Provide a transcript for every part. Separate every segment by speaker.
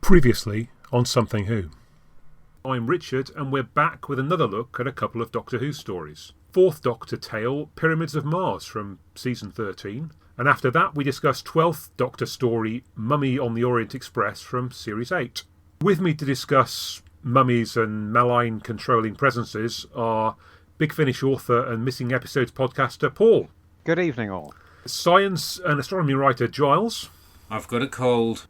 Speaker 1: Previously on Something Who. I'm Richard, and we're back with another look at a couple of Doctor Who stories. Fourth Doctor tale, Pyramids of Mars from Season 13. And after that we discussed 12th Doctor story, Mummy on the Orient Express from Series 8. With me to discuss mummies and malign controlling presences are Big Finish author and Missing Episodes podcaster Paul.
Speaker 2: Good evening all.
Speaker 1: Science and astronomy writer Giles.
Speaker 3: I've got a cold.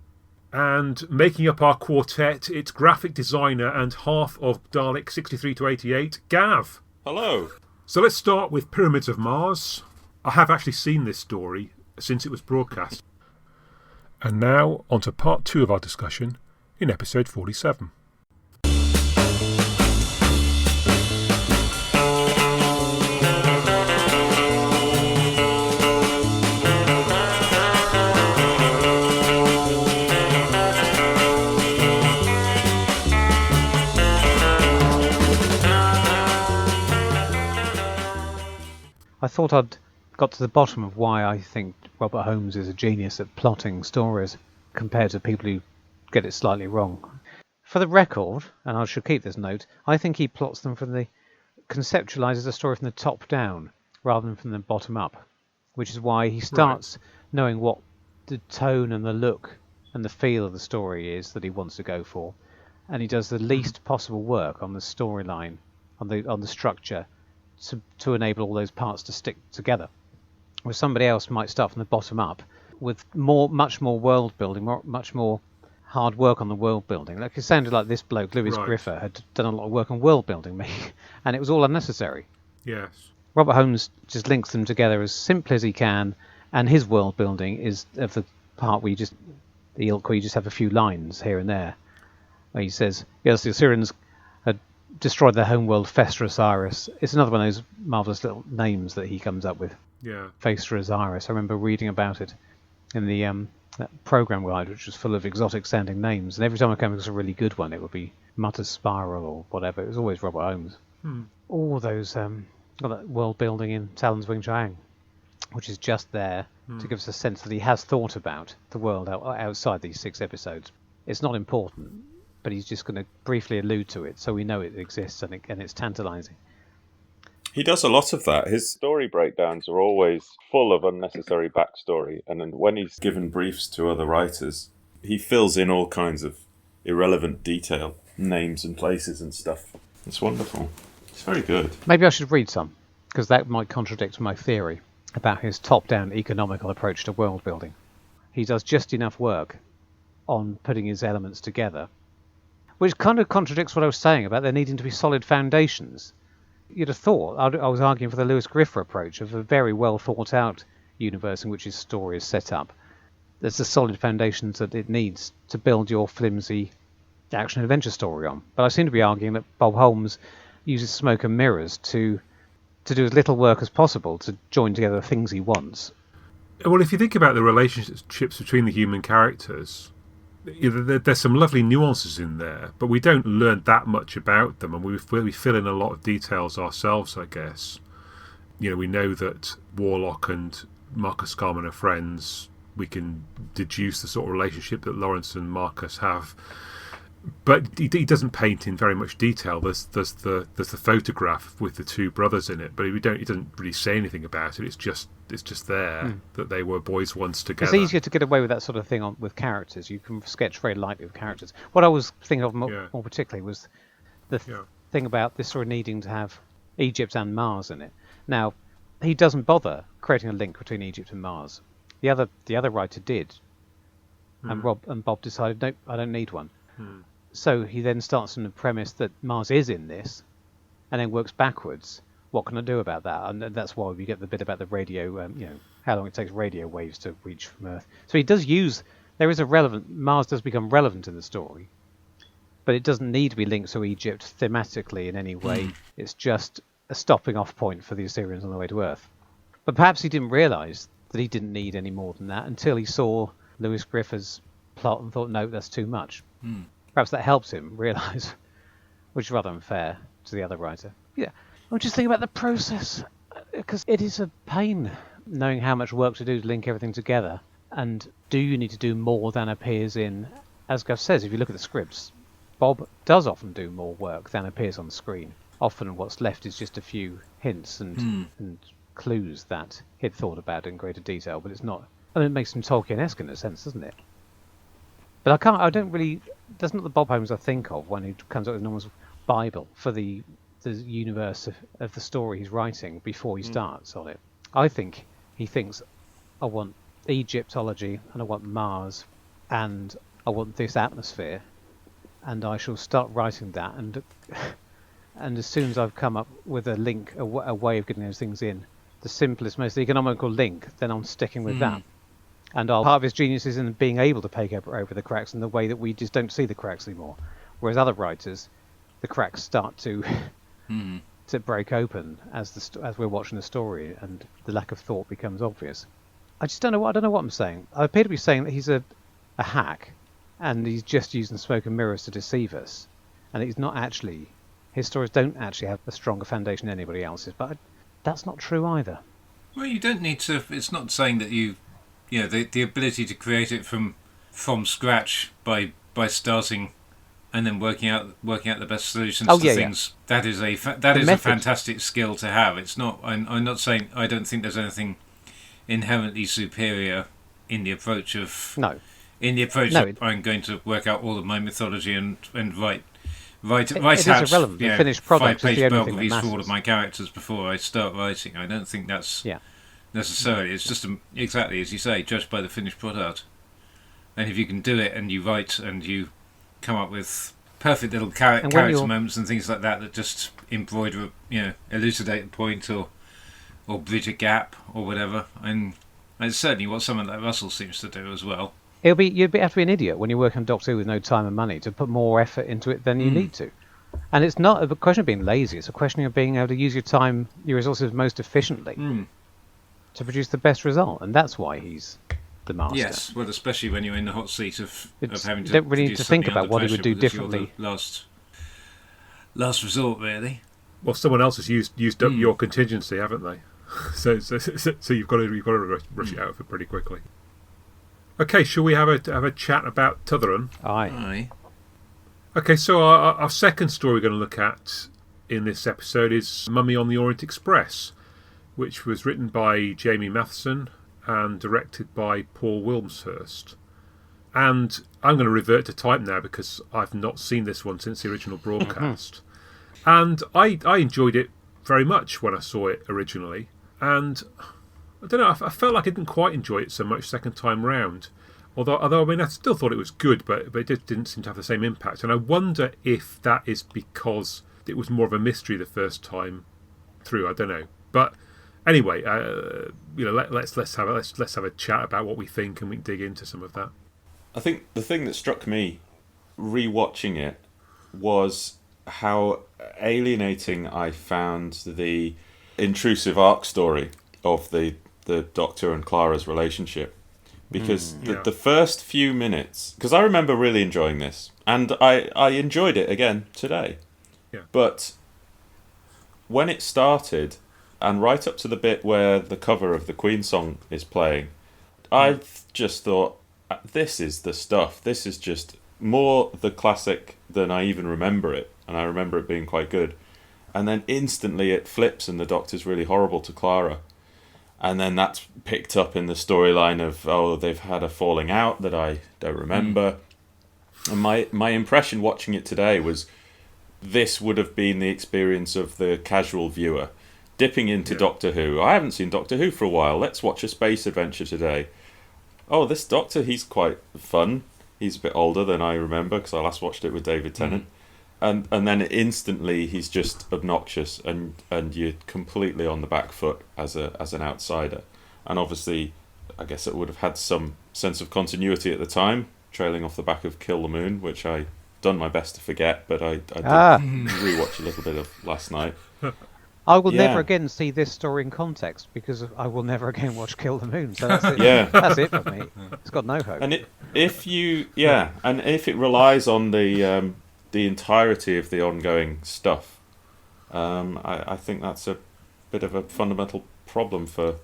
Speaker 1: And making up our quartet, it's graphic designer and half of Dalek 63 to 88, Gav.
Speaker 4: Hello.
Speaker 1: So let's start with Pyramids of Mars. I have actually seen this story since it was broadcast. And now on to part 2 of our discussion in episode 47.
Speaker 2: I thought I'd got to the bottom of why I think Robert Holmes is a genius at plotting stories compared to people who get it slightly wrong. For the record, and I should keep this note, I think he plots them conceptualizes a story from the top down rather than from the bottom up, which is why he starts knowing what the tone and the look and the feel of the story is that he wants to go for, and he does the least possible work on the storyline, on the structure, to enable all those parts to stick together. Where somebody else might start from the bottom up with much more world building, much more hard work on the world building. Like it sounded like this bloke, Lewis Griffer, had done a lot of work on world building, and it was all unnecessary.
Speaker 1: Yes. Robert
Speaker 2: Holmes just links them together as simply as he can, and his world building is of the part where the ilk where you just have a few lines here and there. Where he says, yes, the Assyrians had destroyed their homeworld, Festra Osiris. It's another one of those marvellous little names that he comes up with.
Speaker 1: Yeah.
Speaker 2: Festra Osiris. I remember reading about it in the that program guide, which was full of exotic sounding names. And every time I came across a really good one, it would be Mutter Spiral or whatever. It was always Robert Holmes. All those that world building in Talon's Wing Chang, which is just there to give us a sense that he has thought about the world outside these 6 episodes. It's not important, but he's just going to briefly allude to it so we know it exists and it's tantalising.
Speaker 4: He does a lot of that. His story breakdowns are always full of unnecessary backstory, and then when he's given briefs to other writers, he fills in all kinds of irrelevant detail, names and places and stuff. It's wonderful. It's very good.
Speaker 2: Maybe I should read some, because that might contradict my theory about his top-down economical approach to world building. He does just enough work on putting his elements together, which kind of contradicts what I was saying about there needing to be solid foundations. You'd have thought I was arguing for the Lewis Griffer approach of a very well thought out universe in which his story is set up. There's the solid foundations that it needs to build your flimsy action adventure story on. But I seem to be arguing that Bob Holmes uses smoke and mirrors to do as little work as possible to join together the things he wants.
Speaker 1: Well, if you think about the relationships between the human characters, there's some lovely nuances in there, but we don't learn that much about them, and we fill in a lot of details ourselves, I guess. We know that Warlock and Marcus Scarman are friends. We can deduce the sort of relationship that Lawrence and Marcus have, but he doesn't paint in very much detail. There's the photograph with the 2 brothers in it, but he doesn't really say anything about it. It's just there that they were boys once together.
Speaker 2: It's easier to get away with that sort of thing with characters. You can sketch very lightly with characters. What I was thinking of more particularly was the thing about this sort of needing to have Egypt and Mars in it. Now, he doesn't bother creating a link between Egypt and Mars. The other writer did, and Bob decided, nope, I don't need one. So he then starts from the premise that Mars is in this, and then works backwards. What can I do about that? And that's why we get the bit about the radio, how long it takes radio waves to reach from Earth. So he does Mars does become relevant in the story, but it doesn't need to be linked to Egypt thematically in any way. It's just a stopping off point for the Assyrians on the way to Earth. But perhaps he didn't realise that he didn't need any more than that until he saw Lewis Griffer's plot and thought, no, that's too much. Perhaps that helps him realise, which is rather unfair to the other writer. Yeah, I'm just thinking about the process, because it is a pain knowing how much work to do to link everything together. And do you need to do more than appears in as Gus says, if you look at the scripts, Bob does often do more work than appears on the screen. Often what's left is just a few hints and clues that he'd thought about in greater detail, but it's not. I mean, it makes him Tolkien-esque in a sense, doesn't it? But I don't really. That's not the Bob Holmes I think of when he comes up with an almost Bible for the universe of the story he's writing before he starts on it. I think he thinks, I want Egyptology and I want Mars and I want this atmosphere, and I shall start writing that. And as soon as I've come up with a link, a way of getting those things in, the simplest, most economical link, then I'm sticking with that. And part of his genius is in being able to paper over the cracks in the way that we just don't see the cracks anymore. Whereas other writers, the cracks start to to break open as we're watching the story, and the lack of thought becomes obvious. I just don't know what I'm saying. I appear to be saying that he's a hack, and he's just using smoke and mirrors to deceive us, and he's not actually. His stories don't actually have a stronger foundation than anybody else's, but that's not true either.
Speaker 3: Well, you don't need to. It's not saying that you know, the ability to create it from scratch by starting and then working out the best solutions to things. Yeah. That is a fantastic skill to have. It's not. I'm not saying. I don't think there's anything inherently superior in the approach of.
Speaker 2: No.
Speaker 3: In the approach of I'm going to work out all of my mythology and write
Speaker 2: it
Speaker 3: out
Speaker 2: is irrelevant. The finished product is the only thing that
Speaker 3: biographies
Speaker 2: matters.
Speaker 3: for all of my characters before I start writing. I don't think that's necessarily. It's just exactly as you say, judged by the finished product. And if you can do it and you write and you come up with perfect little character moments and things like that just embroider, elucidate a point or bridge a gap or whatever, and it's certainly what someone like Russell seems to do as well.
Speaker 2: You'd have to be an idiot when you're working on Doctor Who with no time and money to put more effort into it than you need to. And it's not a question of being lazy, it's a question of being able to use your time, your resources most efficiently to produce the best result. And that's why he's the master.
Speaker 3: Yes, well, especially when you're in the hot seat of having to.
Speaker 2: You don't really need to think about what he would do differently.
Speaker 3: Last resort, really.
Speaker 1: Well, someone else has used up your contingency, haven't they? so you've got to rush it out pretty quickly. Okay, shall we have a chat about Tutheran?
Speaker 2: Aye.
Speaker 1: Okay, so our second story we're going to look at in this episode is Mummy on the Orient Express, which was written by Jamie Matheson and directed by Paul Wilmshurst. And I'm going to revert to type now because I've not seen this one since the original broadcast. And I enjoyed it very much when I saw it originally. And I don't know, I felt like I didn't quite enjoy it so much second time round. Although I mean, I still thought it was good, but it just didn't seem to have the same impact. And I wonder if that is because it was more of a mystery the first time through. I don't know. But anyway, let's have a chat about what we think, and we can dig into some of that.
Speaker 4: I think the thing that struck me rewatching it was how alienating I found the intrusive arc story of the Doctor and Clara's relationship. Because the first few minutes... Because I remember really enjoying this. And I enjoyed it again today.
Speaker 1: Yeah.
Speaker 4: But when it started, and right up to the bit where the cover of the Queen song is playing, I just thought, this is the stuff. This is just more the classic than I even remember it. And I remember it being quite good. And then instantly it flips and the Doctor's really horrible to Clara. And then that's picked up in the storyline of, they've had a falling out that I don't remember. And my impression watching it today was this would have been the experience of the casual viewer. Dipping into Doctor Who. I haven't seen Doctor Who for a while. Let's watch a space adventure today. Oh, this Doctor, he's quite fun. He's a bit older than I remember because I last watched it with David Tennant. And then instantly he's just obnoxious and you're completely on the back foot as an outsider. And obviously, I guess it would have had some sense of continuity at the time, trailing off the back of Kill the Moon, which I done my best to forget, but I did rewatch a little bit of last night.
Speaker 2: I will never again see this story in context because I will never again watch Kill the Moon. So that's it. That's it for me. It's got no hope.
Speaker 4: And if it relies on the entirety of the ongoing stuff, I think that's a bit of a fundamental problem for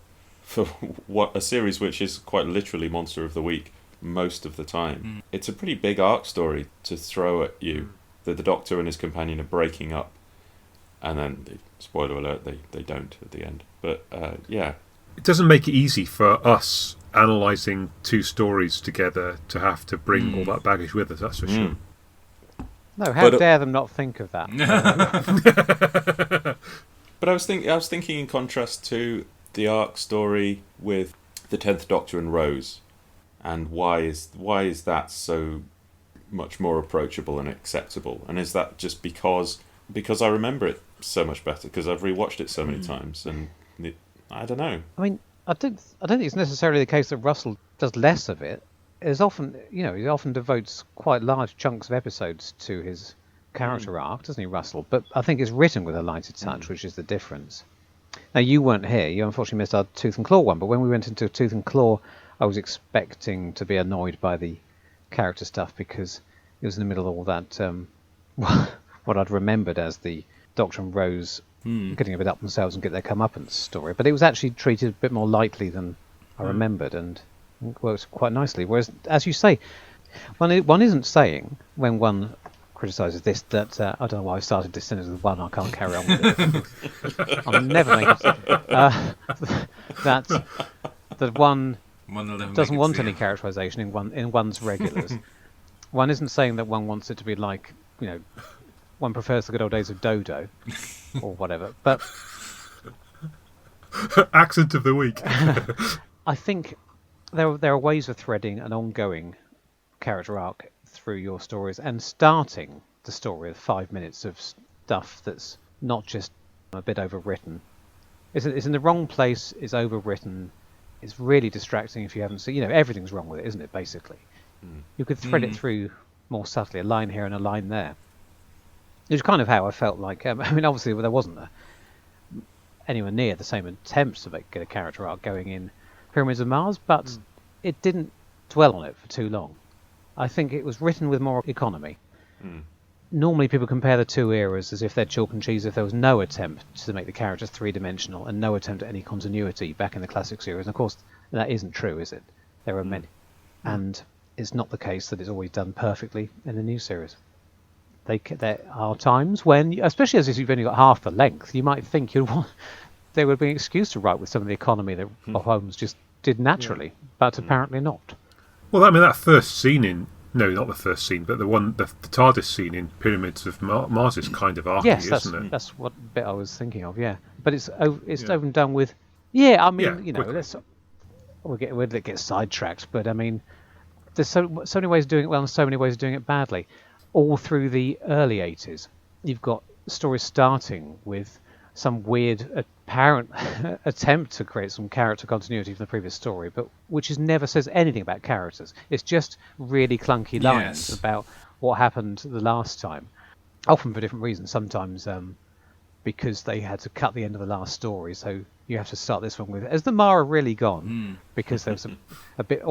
Speaker 4: what a series which is quite literally Monster of the Week. most of the time. It's a pretty big arc story to throw at you that the Doctor and his companion are breaking up, and then, spoiler alert, they don't at the end. But yeah.
Speaker 1: It doesn't make it easy for us analysing two stories together to have to bring all that baggage with us, that's for sure.
Speaker 2: No, how dare them not think of that?
Speaker 4: But I was thinking in contrast to the arc story with the 10th Doctor and Rose, and why is that so much more approachable and acceptable? And is that just because I remember it so much better, because I've rewatched it so many times, and I don't know.
Speaker 2: I mean, I don't think it's necessarily the case that Russell does less of it. He often devotes quite large chunks of episodes to his character arc, doesn't he, Russell? But I think it's written with a lighter touch, which is the difference. Now, you weren't here. You unfortunately missed our Tooth and Claw one, but when we went into Tooth and Claw, I was expecting to be annoyed by the character stuff because it was in the middle of all that, what I'd remembered as the Doctor and Rose getting a bit up themselves and get their comeuppance story. But it was actually treated a bit more lightly than I remembered, and it works quite nicely. Whereas, as you say, one isn't saying when one criticises this that I don't know why I started this sentence with one. I can't carry on with it. I'll never make it. That one doesn't want any characterisation in one's regulars. One isn't saying that one wants it to be like, one prefers the good old days of Dodo or whatever. But
Speaker 1: accent of the week.
Speaker 2: I think there are ways of threading an ongoing character arc through your stories and starting the story with 5 minutes of stuff that's not just a bit overwritten. It's in the wrong place, it's overwritten, it's really distracting if you haven't seen, everything's wrong with it, isn't it, basically? You could thread it through more subtly, a line here and a line there. It was kind of how I felt like, obviously there wasn't anywhere near the same attempts to get a character arc going in Pyramids of Mars, but it didn't dwell on it for too long. I think it was written with more economy. Normally people compare the two eras as if they're chalk and cheese, if there was no attempt to make the characters three-dimensional and no attempt at any continuity back in the classic series. And of course, that isn't true, is it? There are many. And it's not the case that it's always done perfectly in the new series. There are times when, especially as you've only got half the length, you might think there would be an excuse to write with some of the economy that Bob Holmes just did naturally, but apparently not.
Speaker 1: Well, that first scene in... No, not the first scene, but the TARDIS scene in Pyramids of Mars is kind of arty, isn't it?
Speaker 2: That's what bit I was thinking of, yeah. But it's over and done with... Yeah, we'll get sidetracked, but there's so many ways of doing it well and so many ways of doing it badly. All through the early 80s, you've got stories starting with some weird apparent attempt to create some character continuity from the previous story, but which never says anything about characters. It's just really clunky lines about what happened the last time, often for different reasons. Sometimes because they had to cut the end of the last story, so you have to start this one with, has the Mara really gone? Because there was a bit,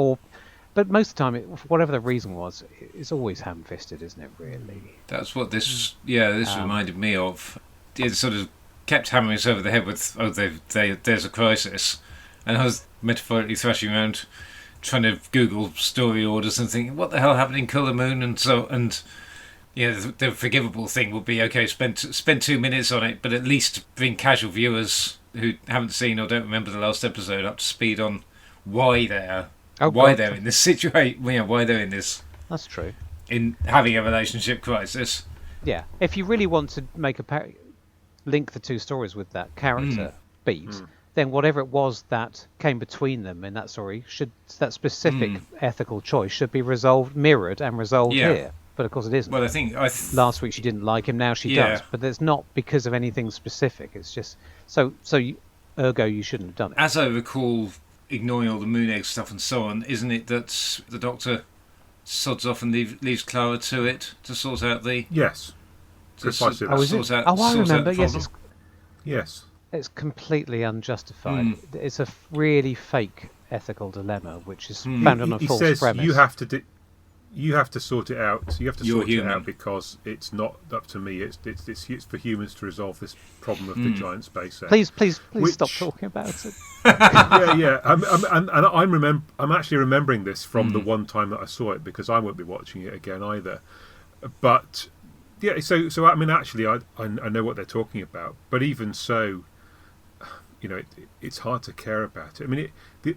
Speaker 2: but most of the time, for whatever the reason was, it's always ham-fisted, isn't it, really?
Speaker 3: That's what this reminded me of. It sort of kept hammering us over the head with, there's a crisis. And I was metaphorically thrashing around trying to Google story orders and thinking, what the hell happened in Colour Moon? And the forgivable thing would be, okay, spend 2 minutes on it, but at least bring casual viewers who haven't seen or don't remember the last episode up to speed on why they're in this situation, why they're in this.
Speaker 2: That's true.
Speaker 3: In having a relationship crisis.
Speaker 2: Yeah, if you really want to make link the two stories with that character beat, then whatever it was that came between them in that story that specific ethical choice should be mirrored and resolved here. But of course it isn't.
Speaker 3: Well, I think
Speaker 2: last week she didn't like him, now she does. But it's not because of anything specific. It's just ergo you shouldn't have done it.
Speaker 3: As I recall, ignoring all the moon egg stuff and so on, isn't it that the Doctor sods off and leaves Clara to it to sort out the...
Speaker 1: Yes. Precisely.
Speaker 2: I remember.
Speaker 1: Yes.
Speaker 2: It's completely unjustified. It's a really fake ethical dilemma, which is founded on a false premise.
Speaker 1: You have to you have to sort it out. You have to
Speaker 3: You're
Speaker 1: sort
Speaker 3: human.
Speaker 1: it out because it's not up to me. It's for humans to resolve this problem of the giant space egg.
Speaker 2: Please stop talking about it.
Speaker 1: Yeah. I'm actually remembering this from the one time that I saw it, because I won't be watching it again either. But yeah, so I mean, actually, I know what they're talking about. But even so, it's hard to care about it. I mean,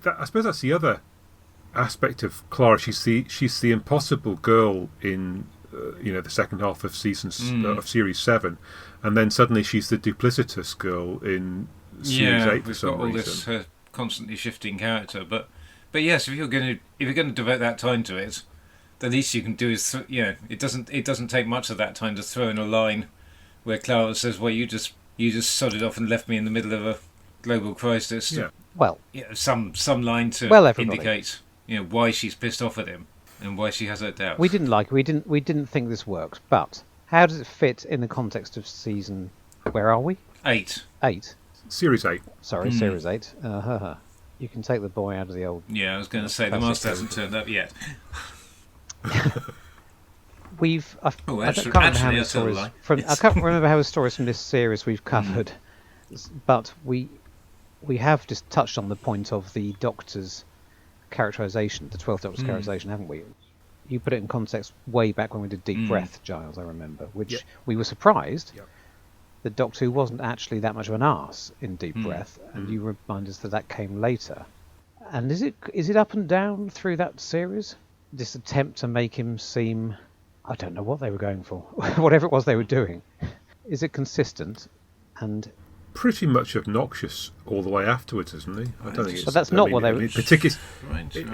Speaker 1: I suppose that's the other aspect of Clara. She's the impossible girl in the second half of of series 7, and then suddenly she's the duplicitous girl in series 8 for some reason.
Speaker 3: We've got all this constantly shifting character, but yes, if you're going to devote that time to it, the least you can do is it doesn't take much of that time to throw in a line where Clara says, "Well, you just sodded off and left me in the middle of a global crisis."
Speaker 1: Yeah.
Speaker 2: Well,
Speaker 3: some line to indicate why she's pissed off at him and why she has her doubts.
Speaker 2: We didn't like it. We didn't think this worked. But how does it fit in the context of season? Where are we?
Speaker 3: 8.
Speaker 1: Series 8.
Speaker 2: Sorry, series 8. You can take the boy out of the old.
Speaker 3: Yeah, I was going to say the master hasn't turned up yet.
Speaker 2: I can't remember how many stories from this series we've covered, but we have just touched on the point of the Doctor's characterization, the 12th Doctor's characterization, haven't we? You put it in context way back when we did Deep Breath, Giles, I remember, which we were surprised that Doctor Who wasn't actually that much of an arse in Deep Breath, and you remind us that came later. And is it up and down through that series? This attempt to make him seem, I don't know what they were going for, whatever it was they were doing. Is it consistent? And
Speaker 1: pretty much obnoxious all the way afterwards, isn't he? I don't think it's.
Speaker 2: But that's not what they were.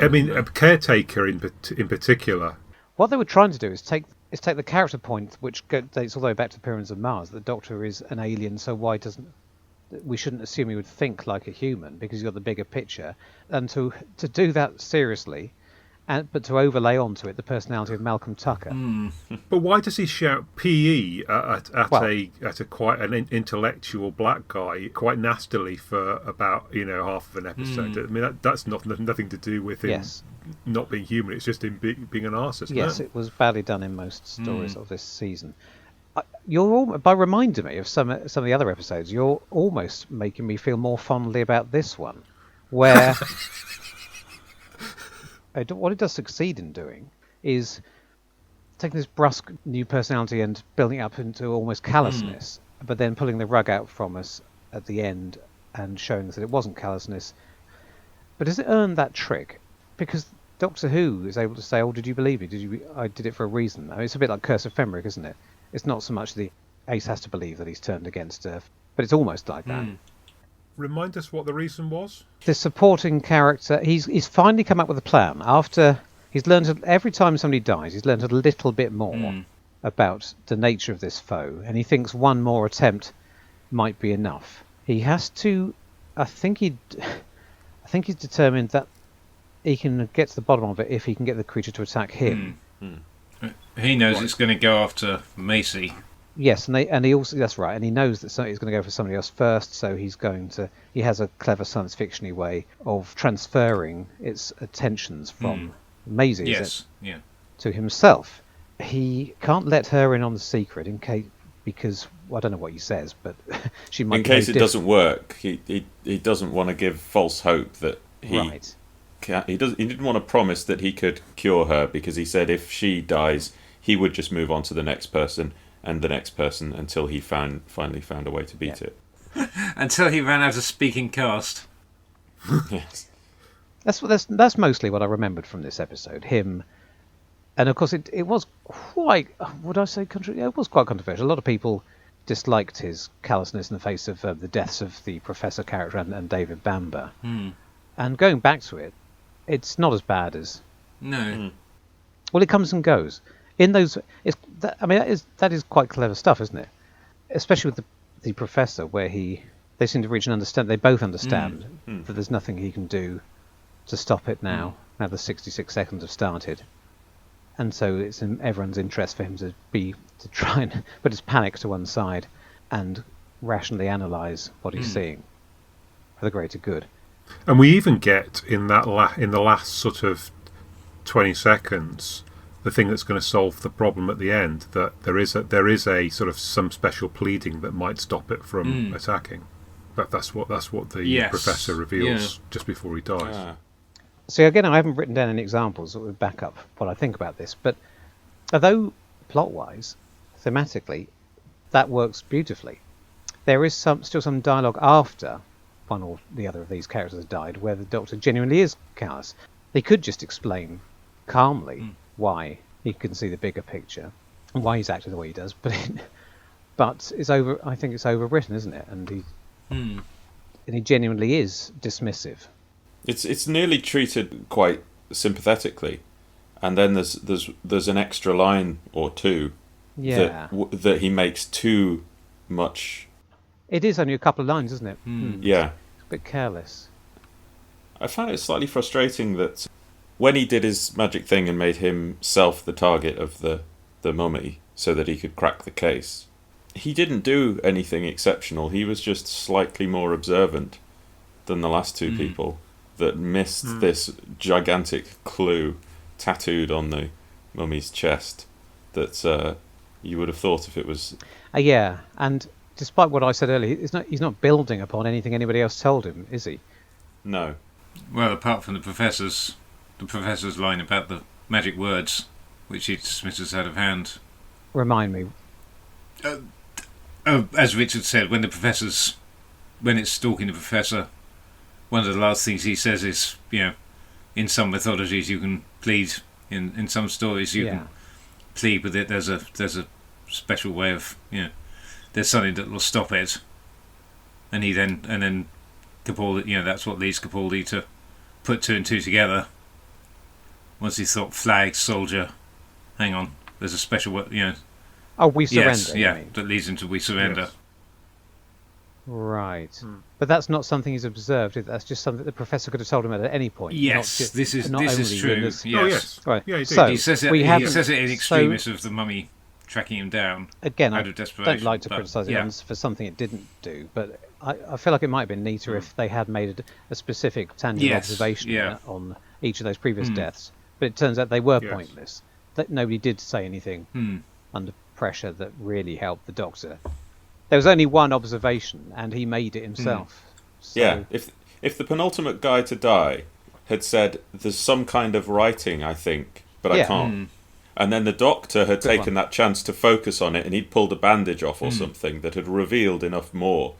Speaker 1: I mean, a Caretaker in particular.
Speaker 2: What they were trying to do is take the character point, which dates all the way back to the Pyramids of Mars. The Doctor is an alien, so we shouldn't assume he would think like a human because he's got the bigger picture, and to do that seriously. But to overlay onto it the personality of Malcolm Tucker.
Speaker 1: But why does he shout PE at a quite an intellectual black guy quite nastily for about half of an episode? I mean that's nothing to do with him not being human. It's just him being an arse, isn't it?
Speaker 2: Yes, it was badly done in most stories of this season. By reminding me of some of the other episodes, you're almost making me feel more fondly about this one, where. What it does succeed in doing is taking this brusque new personality and building it up into almost callousness, but then pulling the rug out from us at the end and showing us that it wasn't callousness. But does it earn that trick? Because Doctor Who is able to say, "Oh, did you believe me? I did it for a reason." I mean, it's a bit like Curse of Fenric, isn't it? It's not so much the Ace has to believe that he's turned against Earth, but it's almost like that.
Speaker 1: Remind us what the reason was.
Speaker 2: The supporting character, he's finally come up with a plan. After he's learned every time somebody dies, he's learned a little bit more about the nature of this foe, and he thinks one more attempt might be enough. He has to. I think he's determined that he can get to the bottom of it if he can get the creature to attack him.
Speaker 3: He knows it's going to go after Macy.
Speaker 2: Yes, and he also, that's right, and he knows that he's going to go for somebody else first, so he has a clever science fiction-y way of transferring its attentions from Maisie to himself. He can't let her in on the secret because I don't know what he says, but she might.
Speaker 4: In case it doesn't work, he doesn't want to give false hope that he. Right. He didn't want to promise that he could cure her because he said if she dies, he would just move on to the next person and the next person until he finally found a way to beat it.
Speaker 3: Until he ran out of speaking cast.
Speaker 4: Yes.
Speaker 2: That's mostly what I remembered from this episode. Him, and of course it was quite. Would I say it was quite controversial. A lot of people disliked his callousness in the face of the deaths of the Professor character and David Bamber. And going back to it, it's not as bad as.
Speaker 3: No.
Speaker 2: Well, it comes and goes. In those, that is quite clever stuff, isn't it? Especially with the Professor, where they seem to reach an understand. They both understand that there's nothing he can do to stop it now. Now the 66 seconds have started, and so it's in everyone's interest for him to try and put his panic to one side and rationally analyse what he's seeing for the greater good.
Speaker 1: And we even get in the last sort of 20 seconds. the thing that's going to solve the problem at the end. That there is a sort of some special pleading that might stop it from attacking. That's what the professor reveals just before he dies.
Speaker 4: Yeah.
Speaker 2: So again, I haven't written down any examples that would back up what I think about this, but although plot-wise, thematically, that works beautifully. There is still some dialogue after one or the other of these characters has died where the Doctor genuinely is callous. They could just explain calmly why he can see the bigger picture and why he's acted the way he does, but it's over. I think it's overwritten, isn't it? And he genuinely is dismissive.
Speaker 4: It's nearly treated quite sympathetically, and then there's an extra line or two that he makes too much.
Speaker 2: It is only a couple of lines, isn't it?
Speaker 4: Yeah,
Speaker 2: it's a bit careless.
Speaker 4: I found it slightly frustrating that when he did his magic thing and made himself the target of the mummy so that he could crack the case, he didn't do anything exceptional. He was just slightly more observant than the last two people that missed this gigantic clue tattooed on the mummy's chest that you would have thought if it was...
Speaker 2: and despite what I said earlier, he's not building upon anything anybody else told him, is he?
Speaker 4: No.
Speaker 3: Well, apart from the professor's line about the magic words, which he dismisses out of hand.
Speaker 2: Remind me.
Speaker 3: As Richard said, when it's stalking the professor, one of the last things he says is, in some mythologies you can plead, in some stories you can plead with it. There's a special way of, there's something that will stop it. And then Capaldi, that's what leads Capaldi to put two and two together. Once he thought flag, soldier, hang on, there's a special word,
Speaker 2: Oh, we surrender.
Speaker 3: Yes, that leads him to we surrender.
Speaker 1: Yes.
Speaker 2: Right, but that's not something he's observed. That's just something the professor could have told him at any point.
Speaker 3: Yes, this is true. Yes.
Speaker 1: Oh yes,
Speaker 2: right.
Speaker 1: Yeah, he did.
Speaker 2: So
Speaker 3: he says it in extremis of the mummy tracking him down.
Speaker 2: Again,
Speaker 3: out of desperation.
Speaker 2: Don't like to criticise it for something it didn't do, but I feel like it might have been neater if they had made a specific tangible observation on each of those previous deaths. But it turns out they were pointless. That nobody did say anything under pressure that really helped the Doctor. There was only one observation, and he made it himself. So...
Speaker 4: Yeah, if the penultimate guy to die had said, "There's some kind of writing, I think, but I can't," and then the Doctor had taken that chance to focus on it, and he'd pulled a bandage off or something that had revealed enough more.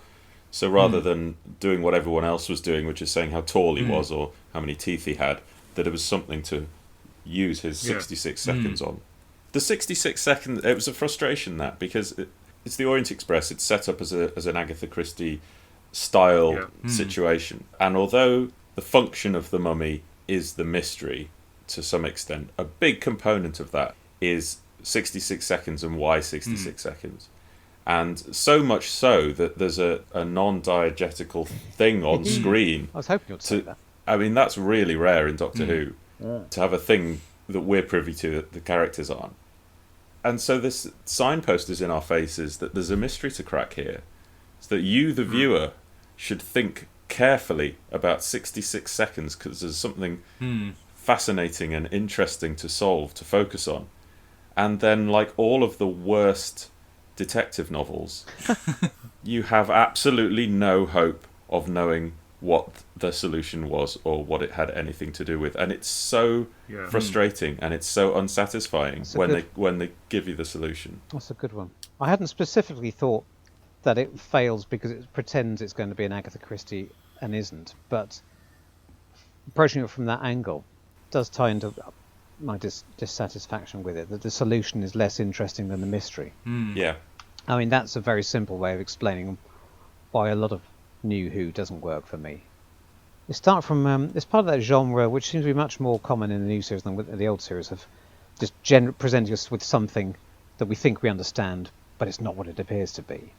Speaker 4: So rather than doing what everyone else was doing, which is saying how tall he was or how many teeth he had, that it was something to use his 66 seconds on. The 66 seconds, it was a frustration because it's the Orient Express. It's set up as an Agatha Christie style situation. And although the function of the mummy is the mystery to some extent, a big component of that is 66 seconds and why 66 seconds. And so much so that there's a non-diegetical thing on screen.
Speaker 2: I was hoping you'd say that.
Speaker 4: I mean, that's really rare in Doctor Who, to have a thing that we're privy to that the characters aren't. And so this signpost is in our faces that there's a mystery to crack here. So that you, the viewer, should think carefully about 66 seconds because there's something fascinating and interesting to solve, to focus on. And then, like all of the worst detective novels, you have absolutely no hope of knowing what the solution was or what it had anything to do with, and it's so frustrating and it's so unsatisfying when they give you the solution.
Speaker 2: That's a good one. I hadn't specifically thought that it fails because it pretends it's going to be an Agatha Christie and isn't, but approaching it from that angle does tie into my dissatisfaction with it, that the solution is less interesting than the mystery.
Speaker 4: Yeah.
Speaker 2: I mean, that's a very simple way of explaining why a lot of New Who doesn't work for me. It starts from it's part of that genre which seems to be much more common in the new series than with the old series, of just presenting us with something that we think we understand, but it's not what it appears to be.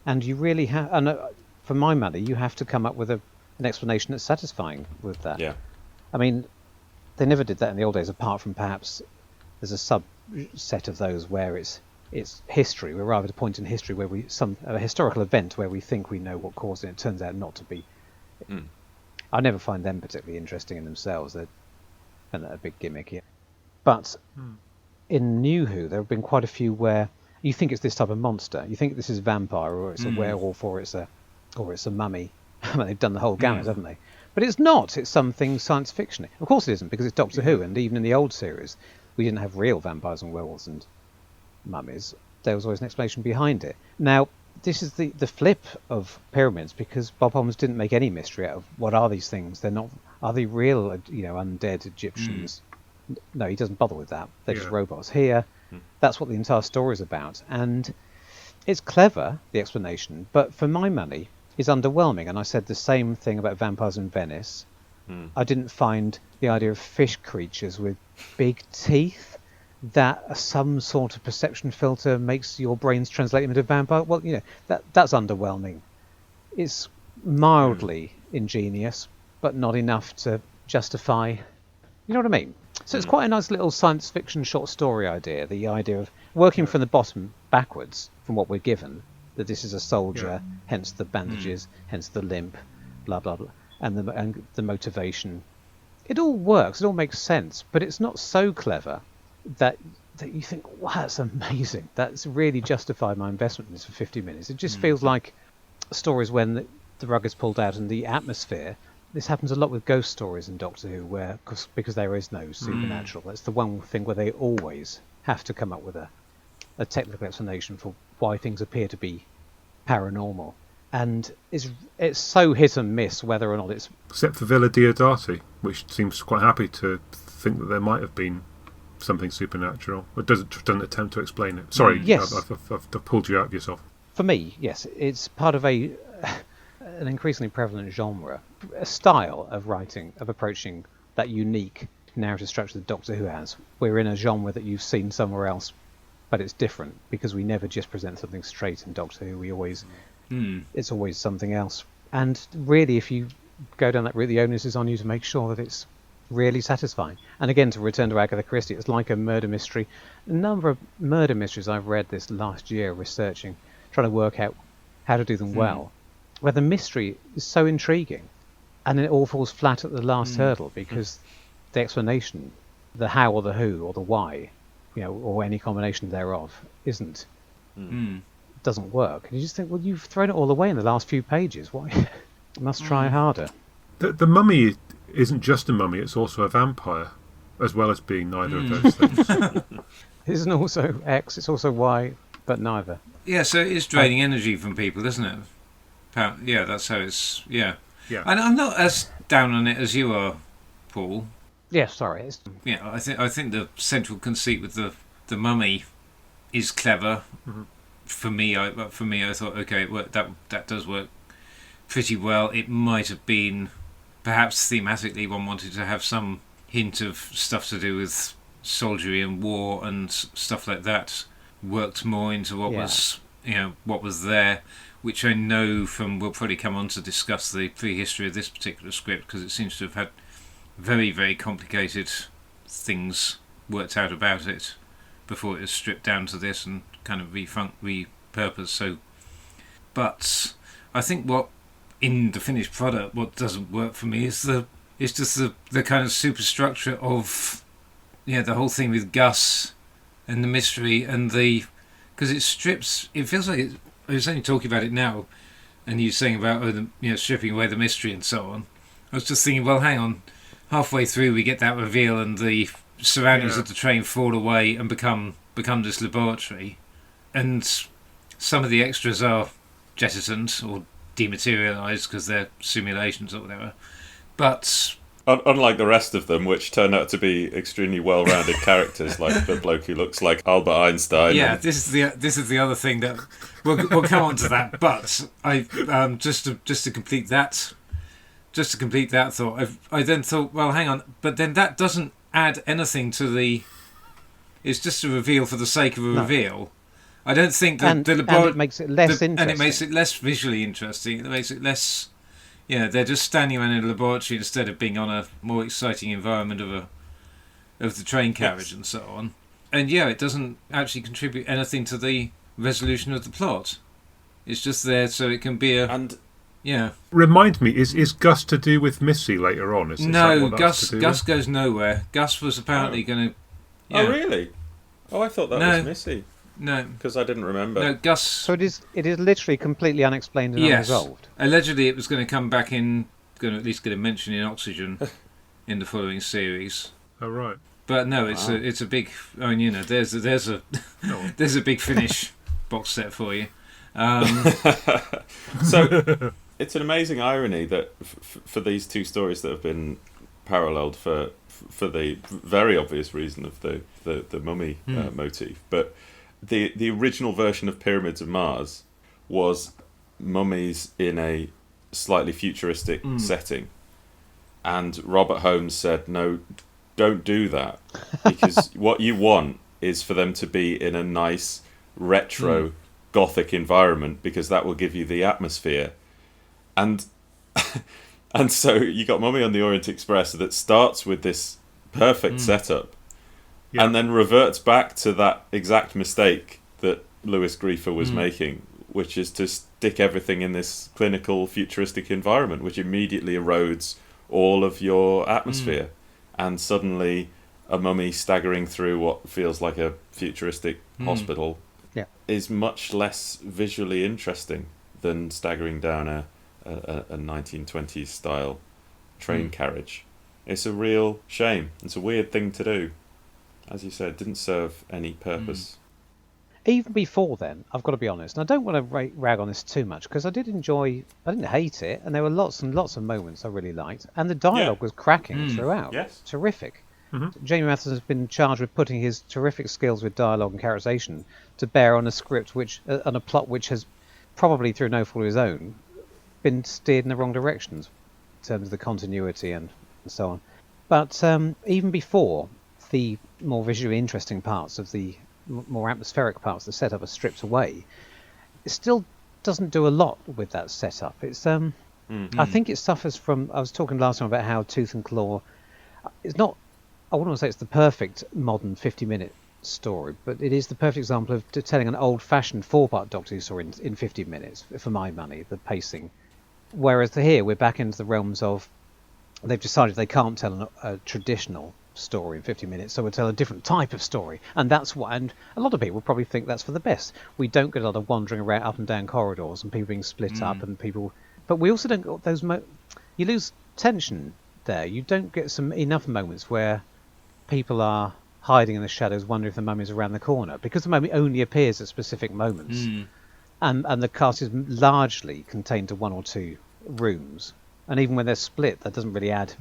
Speaker 2: And you really have, and for my money, you have to come up with an explanation that's satisfying with that.
Speaker 4: Yeah.
Speaker 2: I mean, they never did that in the old days, apart from perhaps there's a subset of those where it's history. We're arrived at a point in history where a historical event where we think we know what caused it. It turns out not to be. I never find them particularly interesting in themselves. They're a big gimmick. Yeah. But in New Who, there have been quite a few where you think it's this type of monster. You think this is a vampire, or it's a werewolf, or it's a mummy. I mean, they've done the whole gamut, haven't they? But it's not. It's something science fiction. Of course it isn't, because it's Doctor Who, and even in the old series, we didn't have real vampires and werewolves and mummies. There was always an explanation behind it. Now, this is the flip of Pyramids, because Bob Holmes didn't make any mystery out of what are these things. They're not. Are they real? Undead Egyptians? No, he doesn't bother with that. They're just robots. Here, that's what the entire story is about, and it's clever, the explanation. But for my money, it's underwhelming. And I said the same thing about Vampires in Venice. I didn't find the idea of fish creatures with big teeth that some sort of perception filter makes your brains translate them into vampire. Well, that's underwhelming. It's mildly ingenious, but not enough to justify. You know what I mean? So it's quite a nice little science fiction short story idea. The idea of working from the bottom backwards from what we're given. That this is a soldier, hence the bandages, hence the limp, blah blah blah, and the motivation. It all works. It all makes sense, but it's not so clever that you think, wow, that's amazing. That's really justified my investment in this for 50 minutes. It just feels like stories when the rug is pulled out and the atmosphere. This happens a lot with ghost stories in Doctor Who, because there is no supernatural. That's the one thing where they always have to come up with a technical explanation for why things appear to be paranormal. And it's so hit and miss whether or not it's...
Speaker 1: Except for Villa Diodati, which seems quite happy to think that there might have been something supernatural. It doesn't attempt to explain it. Sorry,
Speaker 2: yes.
Speaker 1: I've pulled you out of yourself.
Speaker 2: For me, yes, it's part of an increasingly prevalent genre, a style of writing, of approaching that unique narrative structure that Doctor Who has. We're in a genre that you've seen somewhere else, but it's different because we never just present something straight in Doctor Who. We always, it's always something else. And really, if you go down that route, the onus is on you to make sure that it's really satisfying. And again, to return to Agatha Christie, it's like a murder mystery. A number of murder mysteries I've read this last year, researching, trying to work out how to do them well, where the mystery is so intriguing, and then it all falls flat at the last hurdle because the explanation, the how or the who or the why, or any combination thereof, doesn't work. And you just think, well, you've thrown it all away in the last few pages. Why? You must try harder.
Speaker 1: The mummy isn't just a mummy; it's also a vampire, as well as being neither of those things.
Speaker 2: It isn't also X; it's also Y, but neither.
Speaker 3: Yeah, so it is draining energy from people, isn't it? Yeah, that's how it's. Yeah. And I'm not as down on it as you are, Paul.
Speaker 2: Yeah, sorry.
Speaker 3: Yeah, I think the central conceit with the mummy is clever. For me, I thought, okay, that does work pretty well. It might have been, perhaps thematically, one wanted to have some hint of stuff to do with soldiery and war and stuff like that. Worked more into what was there, which I know from. We'll probably come on to discuss the prehistory of this particular script because it seems to have had very, very complicated things worked out about it before it was stripped down to this and kind of repurposed. So, but I think what in the finished product, what doesn't work for me is just the kind of superstructure of the whole thing with Gus and the mystery and because it strips. It feels like I was only talking about it now, and you saying about stripping away the mystery and so on. I was just thinking, well, hang on. Halfway through, we get that reveal, and the surroundings of the train fall away and become this laboratory, and some of the extras are jettisoned or dematerialised because they're simulations or whatever. But
Speaker 4: unlike the rest of them, which turn out to be extremely well-rounded characters, like the bloke who looks like Albert Einstein.
Speaker 3: Yeah, this is the other thing that we'll come on to that. But I just to complete that. Just to complete that thought, I then thought, well, hang on, but then that doesn't add anything to the. It's just a reveal for the sake of a reveal. I don't think that the laboratory.
Speaker 2: And it makes it less interesting.
Speaker 3: And it makes it less visually interesting. It makes it less. They're just standing around in a laboratory instead of being on a more exciting environment of the train carriage and so on. And it doesn't actually contribute anything to the resolution of the plot. It's just there so it can be Yeah.
Speaker 1: Remind me, is Gus to do with Missy later on?
Speaker 3: No, Gus goes nowhere. Gus was apparently going to Yeah.
Speaker 4: Oh, really? Oh, I thought that was Missy.
Speaker 3: No,
Speaker 4: because I didn't remember.
Speaker 3: No, Gus.
Speaker 2: So it is literally completely unexplained and unresolved.
Speaker 3: Allegedly, it was going to come back in, going to at least get a mention in Oxygen in the following series.
Speaker 1: Oh right.
Speaker 3: But no, it's a big. I mean, there's a there's a big Finish box set for you.
Speaker 4: So it's an amazing irony that for these two stories that have been paralleled for the very obvious reason of the mummy motif, but the original version of Pyramids of Mars was mummies in a slightly futuristic setting, and Robert Holmes said, no, don't do that, because what you want is for them to be in a nice retro gothic environment, because that will give you the atmosphere. And and so you got Mummy on the Orient Express that starts with this perfect setup, and then reverts back to that exact mistake that Louis Griefer was making, which is to stick everything in this clinical futuristic environment, which immediately erodes all of your atmosphere. And suddenly a mummy staggering through what feels like a futuristic hospital is much less visually interesting than staggering down a 1920s style train carriage. It's a real shame. It's a weird thing to do. As you said, it didn't serve any purpose.
Speaker 2: Even before then, I've got to be honest, and I don't want to rag on this too much, because I didn't hate it, and there were lots and lots of moments I really liked, and the dialogue was cracking throughout.
Speaker 4: Yes.
Speaker 2: Terrific. Jamie Matheson has been charged with putting his terrific skills with dialogue and characterization to bear on a script on a plot which has, probably through no fault of his own, been steered in the wrong directions in terms of the continuity and so on. But even before the more visually interesting parts of the more atmospheric parts, the setup, are stripped away, it still doesn't do a lot with that setup. It's I think it suffers from. I was talking last time about how Tooth and Claw. It's not. I wouldn't want to say it's the perfect modern 50-minute story, but it is the perfect example of telling an old-fashioned 4-part Doctor Who story in 50 minutes, for my money, the pacing. Whereas here, we're back into the realms of, they've decided they can't tell a traditional story in 50 minutes, so we'll tell a different type of story. And that's what, and a lot of people probably think that's for the best. We don't get a lot of wandering around up and down corridors and people being split up and people, but we also don't get those, you lose tension there. You don't get enough moments where people are hiding in the shadows, wondering if the mummy's around the corner, because the mummy only appears at specific moments, and the cast is largely contained to one or two rooms, and even when they're split, that doesn't really add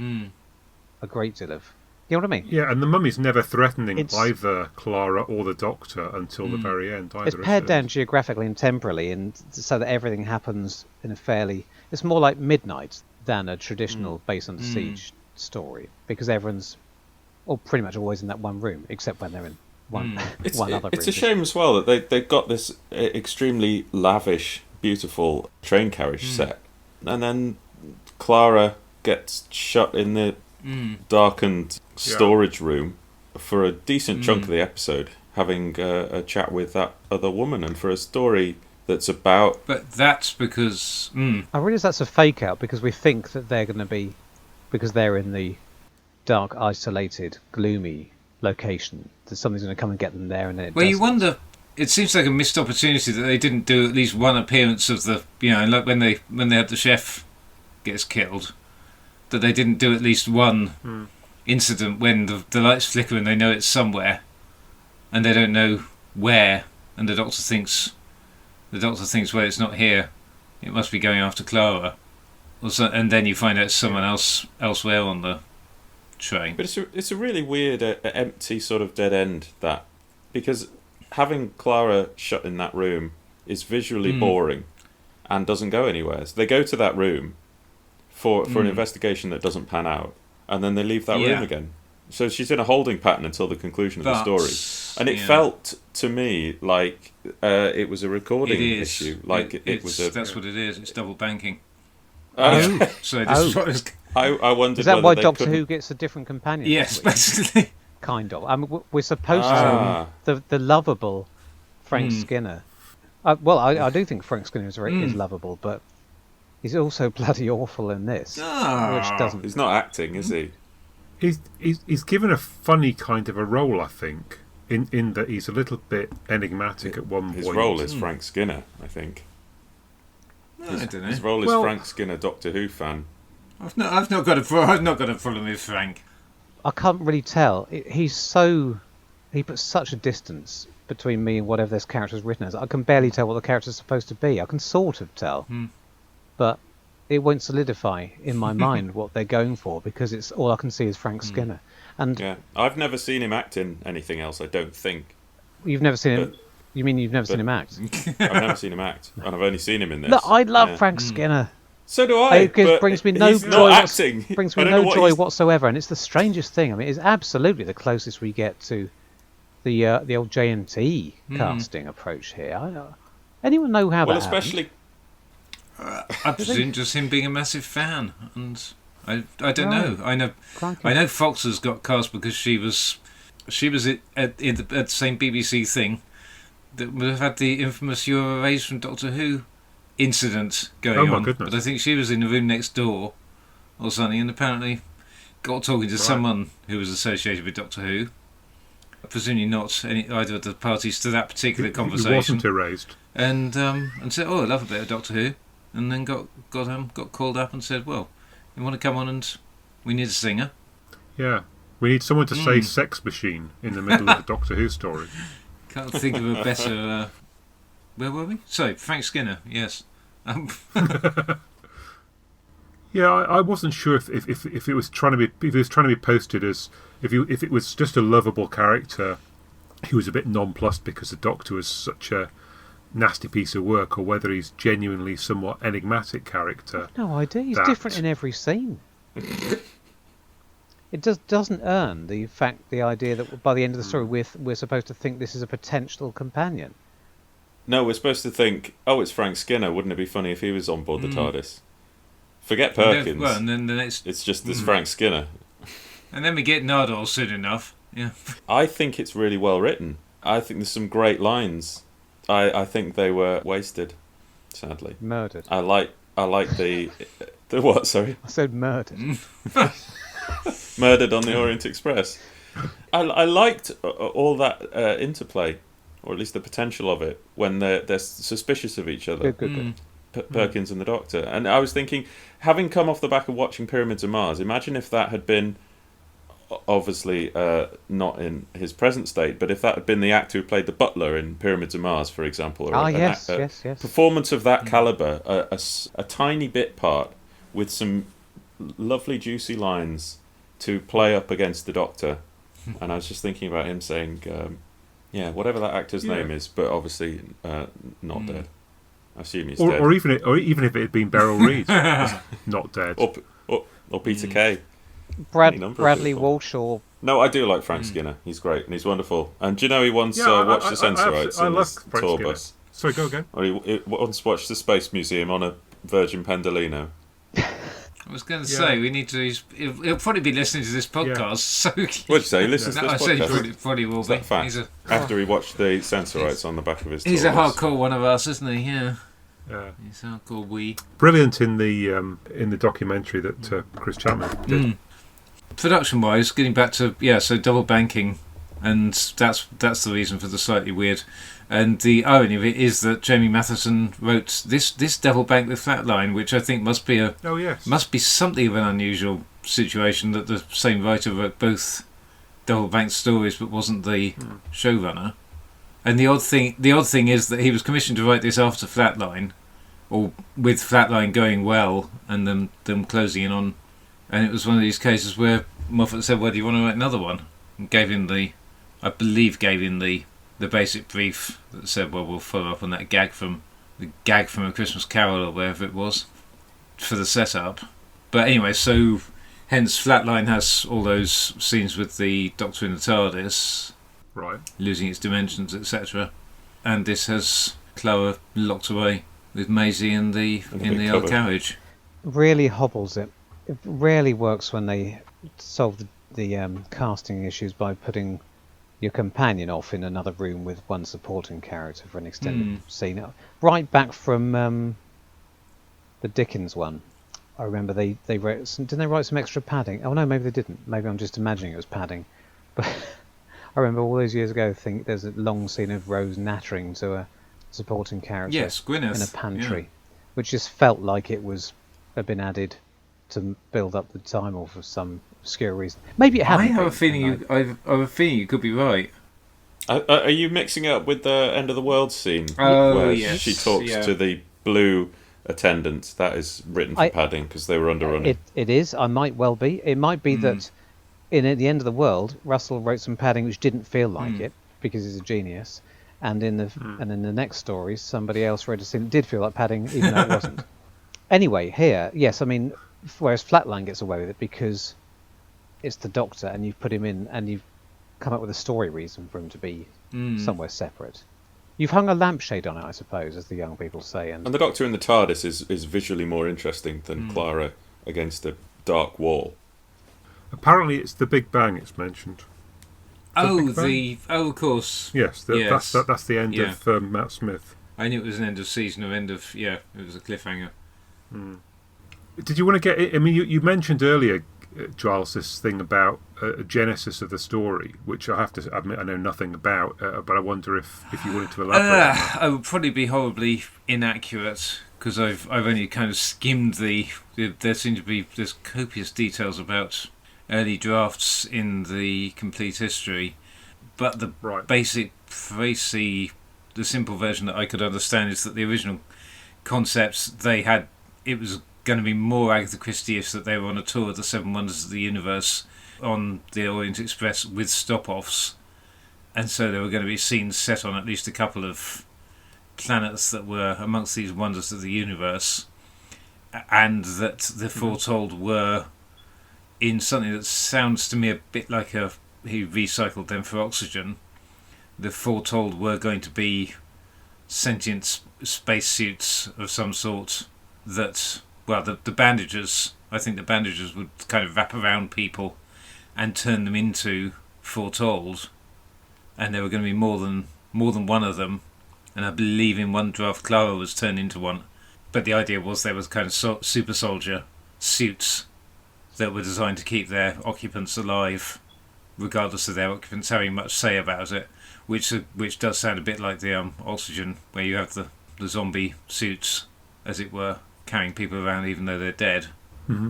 Speaker 2: a great deal of. You know what I mean?
Speaker 1: Yeah, and the mummy's never threatening either Clara or the Doctor until the very end. Either,
Speaker 2: it's pared down geographically and temporally, and so that everything happens in a fairly. It's more like Midnight than a traditional Base Under Siege story, because everyone's. Or pretty much always in that one room, except when they're in one other room.
Speaker 4: It's a shame as well that they've got this extremely lavish, beautiful train carriage set, and then Clara gets shut in the darkened storage room for a decent chunk of the episode, having a chat with that other woman, and for a story that's about...
Speaker 3: But that's because...
Speaker 2: I realize that's a fake out, because we think that they're going to be... Because they're in the dark, isolated, gloomy location, that something's going to come and get them there, and then it doesn't.
Speaker 3: You wonder. It seems like a missed opportunity that they didn't do at least one appearance of the, like when they had the chef gets killed, that they didn't do at least one incident when the lights flicker and they know it's somewhere, and they don't know where, and the doctor thinks, well, it's not here, it must be going after Clara, and then you find out it's someone else elsewhere on the train.
Speaker 4: But it's a really weird, empty sort of dead end, that, because having Clara shut in that room is visually boring and doesn't go anywhere. So they go to that room for an investigation that doesn't pan out, and then they leave that room again. So she's in a holding pattern until the conclusion of the story. And it felt to me like it was a recording issue. Like it was a...
Speaker 3: That's what it is. It's double banking.
Speaker 4: So I wondered.
Speaker 2: Is that
Speaker 4: whether
Speaker 2: why
Speaker 4: they
Speaker 2: Doctor
Speaker 4: couldn't...
Speaker 2: Who gets a different companion?
Speaker 3: Yes, basically.
Speaker 2: Kind of. I mean, we're supposed to the lovable Frank Skinner. I do think Frank Skinner is lovable, but he's also bloody awful in this, which doesn't.
Speaker 4: He's not acting, is he?
Speaker 1: He's given a funny kind of a role, I think, in that he's a little bit enigmatic at one point.
Speaker 4: His role is Frank Skinner, I think.
Speaker 3: I don't know.
Speaker 4: His role is Frank Skinner, Doctor Who fan.
Speaker 3: I've not got a problem with Frank.
Speaker 2: I can't really tell. He puts such a distance between me and whatever this character is written as. I can barely tell what the character is supposed to be. I can sort of tell, but it won't solidify in my mind what they're going for, because it's all I can see is Frank Skinner. And
Speaker 4: yeah, I've never seen him act in anything else, I don't think.
Speaker 2: You've never seen him? You mean you've never seen him act?
Speaker 4: I've never seen him act, and I've only seen him in this.
Speaker 2: No, I love Frank Skinner.
Speaker 4: So do I.
Speaker 2: It brings me no joy. Brings me no joy
Speaker 4: he's...
Speaker 2: whatsoever, and it's the strangest thing. I mean, it's absolutely the closest we get to the old JNT casting approach here. Anyone know how that
Speaker 4: especially.
Speaker 3: I presume just him being a massive fan, and I don't know. I know Fox has got cast because she was at the same BBC thing that would have had the infamous "You Were Erased" from Doctor Who incident going on.
Speaker 1: Goodness.
Speaker 3: But I think she was in the room next door or something, and apparently got talking to someone who was associated with Doctor Who. Presumably not either of the parties to that particular conversation.
Speaker 1: He wasn't erased.
Speaker 3: And said, "Oh, I love a bit of Doctor Who," and then got called up and said, "Well, you want to come on and we need a singer."
Speaker 1: Yeah, we need someone to say "sex machine" in the middle of a Doctor Who story.
Speaker 3: Can't think of a better. Where were we? So Frank Skinner, yes.
Speaker 1: Yeah, I wasn't sure if it was trying to be posted as if it was just a lovable character who was a bit nonplussed because the Doctor was such a nasty piece of work, or whether he's genuinely somewhat enigmatic character.
Speaker 2: No idea. He's different in every scene. It doesn't earn the idea that by the end of the story we're supposed to think this is a potential companion.
Speaker 4: No, we're supposed to think, oh, it's Frank Skinner. Wouldn't it be funny if he was on board the TARDIS? Forget Perkins.
Speaker 3: And then the next...
Speaker 4: It's just this Frank Skinner.
Speaker 3: And then we get Nardole soon enough. Yeah.
Speaker 4: I think it's really well written. I think there's some great lines. I think they were wasted, sadly.
Speaker 2: Murdered.
Speaker 4: I like the what? Sorry.
Speaker 2: I said murdered.
Speaker 4: Murdered on the Orient Express. I liked all that interplay, or at least the potential of it, when they're suspicious of each other.
Speaker 2: Good.
Speaker 4: Perkins and the Doctor. And I was thinking, having come off the back of watching Pyramids of Mars, imagine if that had been, obviously not in his present state, but if that had been the actor who played the butler in Pyramids of Mars, for example. Or
Speaker 2: yes.
Speaker 4: Performance of that calibre, a tiny bit part with some lovely juicy lines to play up against the Doctor. And I was just thinking about him saying, whatever that actor's name is, but obviously not dead. I assume he's dead.
Speaker 1: Or even if it had been Beryl Reid, not dead.
Speaker 4: Or Peter Kay.
Speaker 2: Bradley Walsh or...
Speaker 4: No, I do like Frank Skinner. He's great and he's wonderful. And do you know he once watched the Sensorites in his tour bus?
Speaker 1: Sorry, go again.
Speaker 4: Or he once watched the Space Museum on a Virgin Pendolino.
Speaker 3: I was going to say, we need to... He'll probably be listening to this podcast, so...
Speaker 4: What'd you say? He listens to this podcast?
Speaker 3: I said probably will be.
Speaker 4: That fact? After he watched the Sensorites on the back of his tour
Speaker 3: He's a
Speaker 4: bus.
Speaker 3: hardcore one of us, isn't he? Yeah.
Speaker 1: He's
Speaker 3: hardcore
Speaker 1: brilliant in the documentary that Chris Chapman did.
Speaker 3: Production-wise, getting back to so double banking, and that's the reason for the slightly weird. And the irony of it is that Jamie Matheson wrote this double bank with Flatline, which I think must be something of an unusual situation that the same writer wrote both double banked stories but wasn't the showrunner. And the odd thing is that he was commissioned to write this after Flatline, or with Flatline going well and them closing in on. And it was one of these cases where Moffat said, "Well, do you want to write another one?" And gave him the basic brief that said, "Well, we'll follow up on that gag from A Christmas Carol," or wherever it was, for the setup. But anyway, so hence Flatline has all those scenes with the Doctor in the TARDIS,
Speaker 1: right,
Speaker 3: losing its dimensions, etc. And this has Clara locked away with Maisie in the old carriage.
Speaker 2: Really hobbles it. It rarely works when they solve the casting issues by putting your companion off in another room with one supporting character for an extended scene. Right back from the Dickens one, I remember they wrote didn't they write some extra padding? Oh no, maybe they didn't. Maybe I'm just imagining it was padding. But I remember all those years ago, there's a long scene of Rose nattering to a supporting character
Speaker 3: Gwyneth,
Speaker 2: in a pantry, which just felt like it had been added to build up the time or for some obscure reason. Maybe it hadn't.
Speaker 3: I have a feeling you could be right.
Speaker 4: Are you mixing it up with the end of the world scene?
Speaker 3: Oh,
Speaker 4: where she talks to the blue attendant? That is written for padding because they were underrunning.
Speaker 2: It is. I might well be. It might be that in At the End of the World, Russell wrote some padding which didn't feel like it because he's a genius, and in the next stories, somebody else wrote a scene that did feel like padding even though it wasn't. Anyway, here, yes, I mean, whereas Flatline gets away with it because it's the Doctor and you've put him in and you've come up with a story reason for him to be somewhere separate. You've hung a lampshade on it, I suppose, as the young people say. And
Speaker 4: the Doctor in the TARDIS is visually more interesting than Clara against a dark wall.
Speaker 1: Apparently it's the Big Bang it's mentioned.
Speaker 3: Of course.
Speaker 1: Yes, that's the end of Matt Smith.
Speaker 3: I knew it was an end of season or end of, it was a cliffhanger.
Speaker 1: Did you want to get, I mean, you mentioned earlier, Giles, this thing about a genesis of the story, which I have to admit I know nothing about, but I wonder if you wanted to elaborate.
Speaker 3: I would probably be horribly inaccurate because I've only kind of skimmed there seem to be there's copious details about early drafts in the complete history, but the basic the simple version that I could understand is that the original concepts they had, it was going to be more Agatha Christie-ish, that they were on a tour of the Seven Wonders of the Universe on the Orient Express with stop-offs, and so there were going to be scenes set on at least a couple of planets that were amongst these wonders of the universe, and that the foretold were in something that sounds to me a bit like he recycled them for Oxygen. The foretold were going to be sentient spacesuits of some sort that, well, the bandages, I think the bandages would kind of wrap around people and turn them into foretold, and there were going to be more than one of them, and I believe in one draft Clara was turned into one, but the idea was there was kind of super soldier suits that were designed to keep their occupants alive regardless of their occupants having much say about it, which does sound a bit like the Oxygen, where you have the zombie suits, as it were, carrying people around even though they're dead.
Speaker 1: Mm-hmm.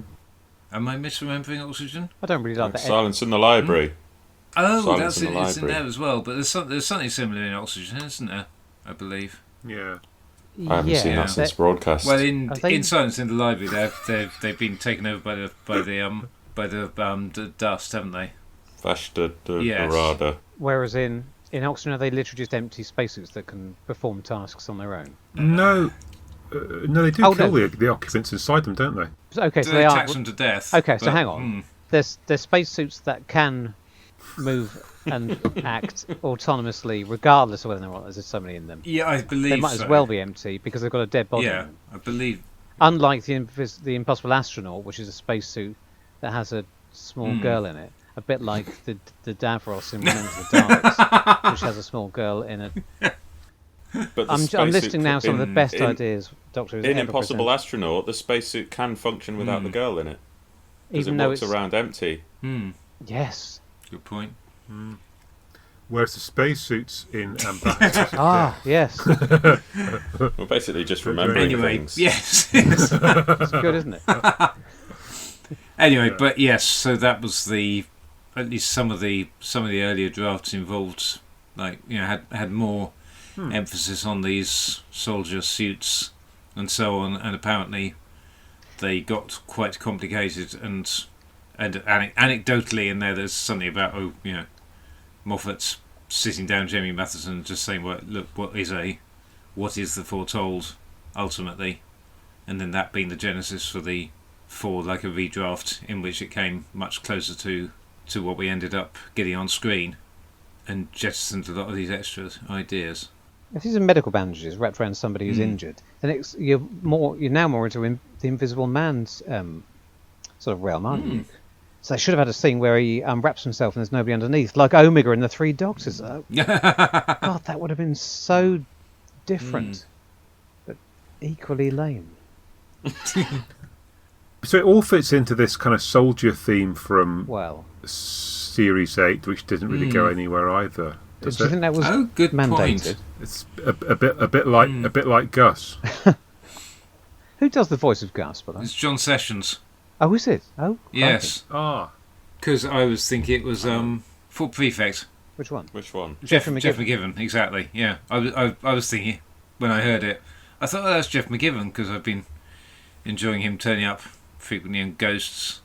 Speaker 3: Am I misremembering Oxygen?
Speaker 2: I don't really like that.
Speaker 4: Silence in the Library.
Speaker 3: Oh, Silence it's in there as well, but there's something similar in Oxygen, isn't there? I believe.
Speaker 1: Yeah.
Speaker 4: I haven't seen that since broadcast.
Speaker 3: Well, in Silence in the Library, they've been taken over by the dust, haven't they?
Speaker 4: Vashta Nerada.
Speaker 2: Whereas in Oxygen, are they literally just empty spacesuits that can perform tasks on their own?
Speaker 1: No, they do kill the occupants inside them, don't they?
Speaker 2: Okay, so
Speaker 3: they
Speaker 2: are
Speaker 3: tax them to death.
Speaker 2: Okay, so hang on. There's spacesuits that can move and act autonomously, regardless of whether or not there's so many in them.
Speaker 3: Yeah, I believe
Speaker 2: they might as well be empty because they've got a dead body.
Speaker 3: Yeah,
Speaker 2: in them.
Speaker 3: I believe.
Speaker 2: Unlike the Impossible Astronaut, which is a spacesuit that has a small girl in it, a bit like the Davros in Remember the Daleks, which has a small girl in it.
Speaker 4: But
Speaker 2: I'm listing now some of the best ideas Doctor has
Speaker 4: in
Speaker 2: ever
Speaker 4: Impossible
Speaker 2: presented.
Speaker 4: Astronaut, the spacesuit can function without the girl in it. Because
Speaker 2: Even
Speaker 4: it
Speaker 2: though
Speaker 4: walks
Speaker 2: it's
Speaker 4: around empty.
Speaker 2: Yes.
Speaker 3: Good point.
Speaker 1: Whereas the spacesuits in Ambassadors.
Speaker 2: Yes.
Speaker 4: We're basically just remembering things.
Speaker 3: Yes.
Speaker 2: It's good, isn't it?
Speaker 3: Anyway, but yes, so that was at least some of the earlier drafts involved, like, you know, had more emphasis on these soldier suits and so on, and apparently they got quite complicated and anecdotally in there's something about Moffat's sitting down Jamie Matheson and just saying, well, look, what is the foretold ultimately, and then that being the genesis for like a redraft in which it came much closer to what we ended up getting on screen and jettisoned a lot of these extra ideas.
Speaker 2: If these are medical bandages wrapped around somebody who's injured, then you're now more into the Invisible Man's sort of realm, aren't you? So they should have had a scene where he wraps himself and there's nobody underneath, like Omega in the Three Doctors. God, that would have been so different, but equally lame.
Speaker 1: So it all fits into this kind of soldier theme from Series 8, which didn't really go anywhere either.
Speaker 2: Do you think that was
Speaker 3: good
Speaker 2: mandated?
Speaker 3: Point.
Speaker 1: It's a bit like Gus.
Speaker 2: Who does the voice of Gus?
Speaker 3: It's John Sessions.
Speaker 2: Oh, is it? Oh,
Speaker 3: yes.
Speaker 1: Ah,
Speaker 3: because I was thinking it was Fort Prefect.
Speaker 2: Which one?
Speaker 3: Jeff McGivern. Exactly. Yeah, I was thinking when I heard it, I thought, oh, that's Jeff McGivern, because I've been enjoying him turning up frequently on Ghosts,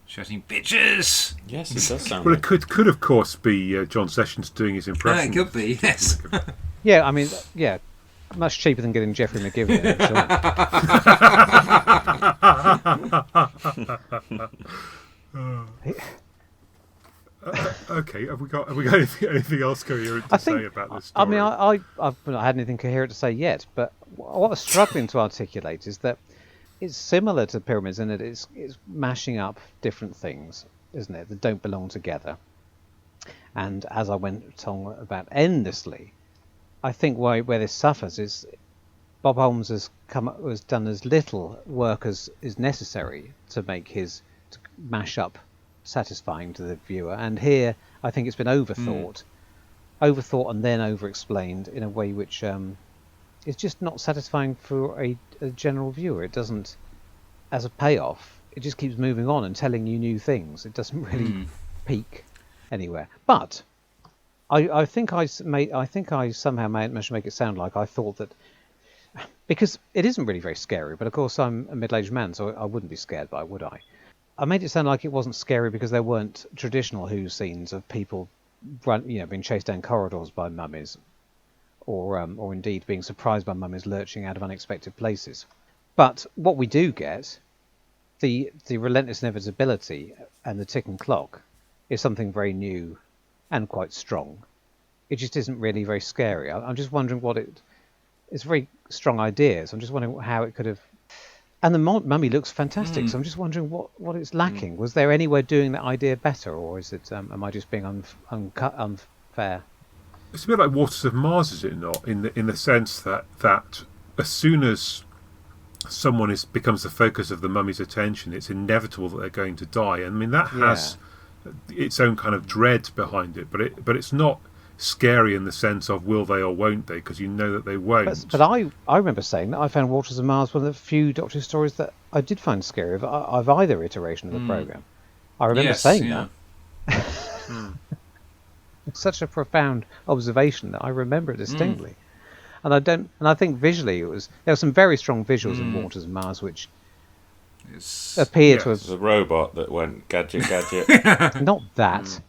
Speaker 3: shouting bitches.
Speaker 4: Yes, it does sound.
Speaker 1: Well, it could of course be John Sessions doing his impression.
Speaker 3: It could be, yes.
Speaker 2: Yeah, I mean, yeah, much cheaper than getting Jeffrey McGivern in, I'm sure.
Speaker 1: Okay, have we got anything else coherent to say about this story?
Speaker 2: I mean, I've not had anything coherent to say yet, but what I was struggling to articulate is that it's similar to Pyramids in that it's mashing up different things, isn't it, that don't belong together. And as I went on about endlessly, I think where this suffers is Bob Holmes has done as little work as is necessary to mash up satisfying to the viewer, and here I think it's been overthought and then over-explained in a way which is just not satisfying for a general viewer. It doesn't, as a payoff, it just keeps moving on and telling you new things. It doesn't really peak anywhere. But I think I somehow managed to make it sound like I thought that, because it isn't really very scary, but of course I'm a middle-aged man, so I wouldn't be scared by it, would I? I made it sound like it wasn't scary because there weren't traditional Who scenes of people being chased down corridors by mummies, or indeed being surprised by mummies lurching out of unexpected places. But what we do get, the relentless inevitability and the ticking clock, is something very new and quite strong. It just isn't really very scary. I'm just wondering it's a very strong idea, so I'm just wondering how it could have. And the mummy looks fantastic, so I'm just wondering what it's lacking. Was there anywhere doing that idea better, or is it? Am I just being unfair?
Speaker 1: It's a bit like Waters of Mars, is it not? In the sense that as soon as someone becomes the focus of the mummy's attention, it's inevitable that they're going to die. I mean, that has its own kind of dread behind it, but it's not scary in the sense of will they or won't they, because you know that they won't.
Speaker 2: But I remember saying that I found Waters of Mars one of the few Doctor Who stories that I did find scary of either iteration of the programme. I remember saying that. It's such a profound observation that I remember it distinctly. And I think visually there were some very strong visuals in Waters of Mars which appear to have...
Speaker 4: The robot that went gadget.
Speaker 2: Not that.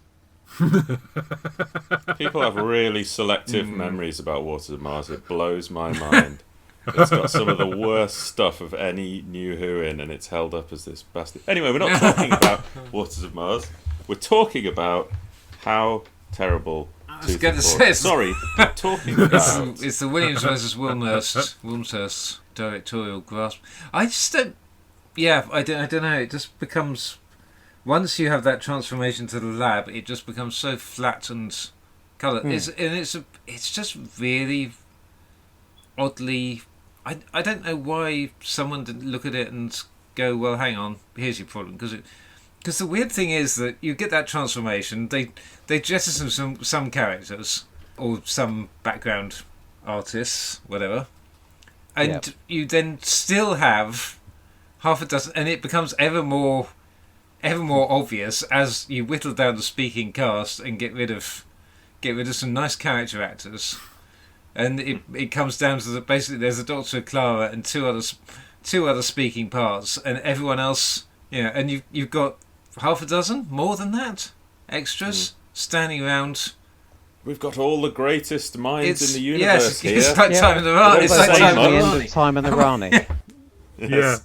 Speaker 4: People have really selective memories about Waters of Mars. It blows my mind. It's got some of the worst stuff of any new Who in, and it's held up as this bastard. Anyway, we're not talking about Waters of Mars. We're talking about how terrible.
Speaker 3: I was going to say,
Speaker 4: sorry, we're talking about.
Speaker 3: It's the Williams versus Wilmshurst directorial grasp. I just don't. Yeah, I don't know. It just becomes. Once you have that transformation to the lab, it just becomes so flat and coloured. It's just really oddly. I don't know why someone didn't look at it and go, well, hang on, here's your problem, because the weird thing is that you get that transformation. They jettison some characters or some background artists, whatever, and you then still have half a dozen, and it becomes ever more obvious as you whittle down the speaking cast and get rid of some nice character actors, and it comes down to basically there's a Dr. Clara and two other speaking parts, and everyone else, and you've got half a dozen, more than that, extras standing around.
Speaker 4: We've got all the greatest minds in the universe here.
Speaker 3: It's like Time in the Rani.
Speaker 2: It's like Time in the Rani.
Speaker 1: Yeah.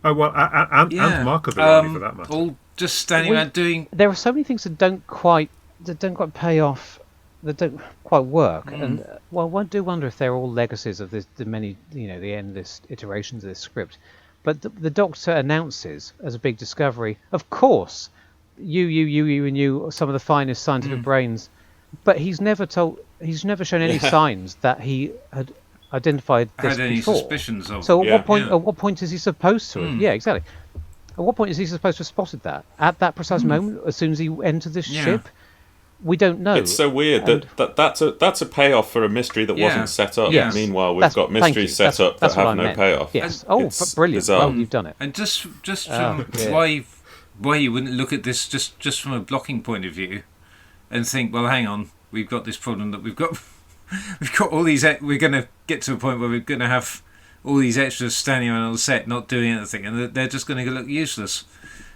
Speaker 1: Oh well, and Mark of the Rani for that matter.
Speaker 3: All just standing around doing.
Speaker 2: There are so many things that don't quite pay off, that don't quite work, and I do wonder if they're all legacies of the many, the endless iterations of this script. But the Doctor announces as a big discovery, of course, you and you are some of the finest scientific brains, but he's never shown any signs that he had identified this
Speaker 3: had any
Speaker 2: before.
Speaker 3: suspicions of.
Speaker 2: So at what point is he supposed to have? Yeah, exactly. At what point is he supposed to have spotted that? At that precise moment, as soon as he entered this ship? We don't know.
Speaker 4: It's so weird that's a payoff for a mystery that wasn't set up.
Speaker 2: Yes.
Speaker 4: Meanwhile, we've got mysteries set up that have no payoff.
Speaker 2: Yes. Brilliant.
Speaker 4: Bizarre.
Speaker 2: Well, you've done it.
Speaker 3: And just from why you wouldn't look at this just from a blocking point of view, and think, well, hang on, we've got this problem that we've got all these. We're going to get to a point where we're going to have all these extras standing around on the set not doing anything, and they're just going to look useless.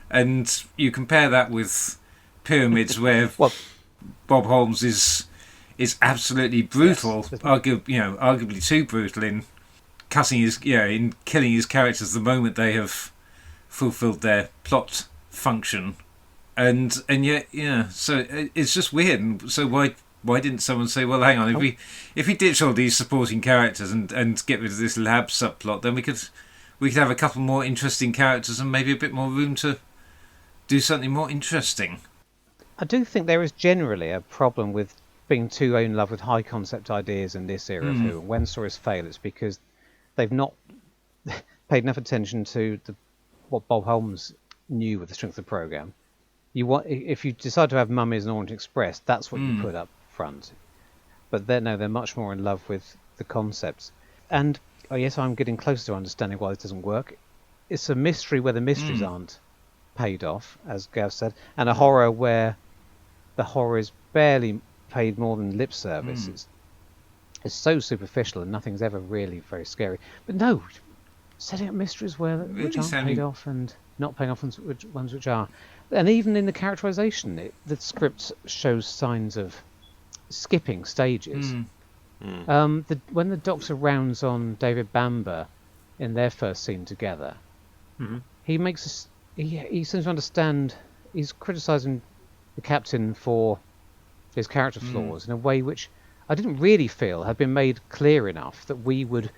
Speaker 3: And you compare that with Pyramids, where Bob Holmes is absolutely brutal, arguably too brutal in in killing his characters the moment they have fulfilled their plot function, and yet so it's just weird. So why didn't someone say, well, hang on, if we ditch all these supporting characters and get rid of this lab subplot, then we could have a couple more interesting characters and maybe a bit more room to do something more interesting.
Speaker 2: I do think there is generally a problem with being too in love with high concept ideas in this era of Who. And when stories fail, it's because they've not paid enough attention to what Bob Holmes knew with the strength of the programme. If you decide to have Mummies and Orient Express, that's what you put up front. But they're much more in love with the concepts. And yes, I'm getting closer to understanding why this doesn't work. It's a mystery where the mysteries aren't paid off, as Gav said, and a horror where the horror is barely paid more than lip service. It's so superficial and nothing's ever really very scary. But no, setting up mysteries which aren't paid off and not paying off ones which are. And even in the characterisation, the script shows signs of skipping stages. When the Doctor rounds on David Bamber in their first scene together, he makes he seems to understand. He's criticising the Captain for his character flaws in a way which I didn't really feel had been made clear enough that we would.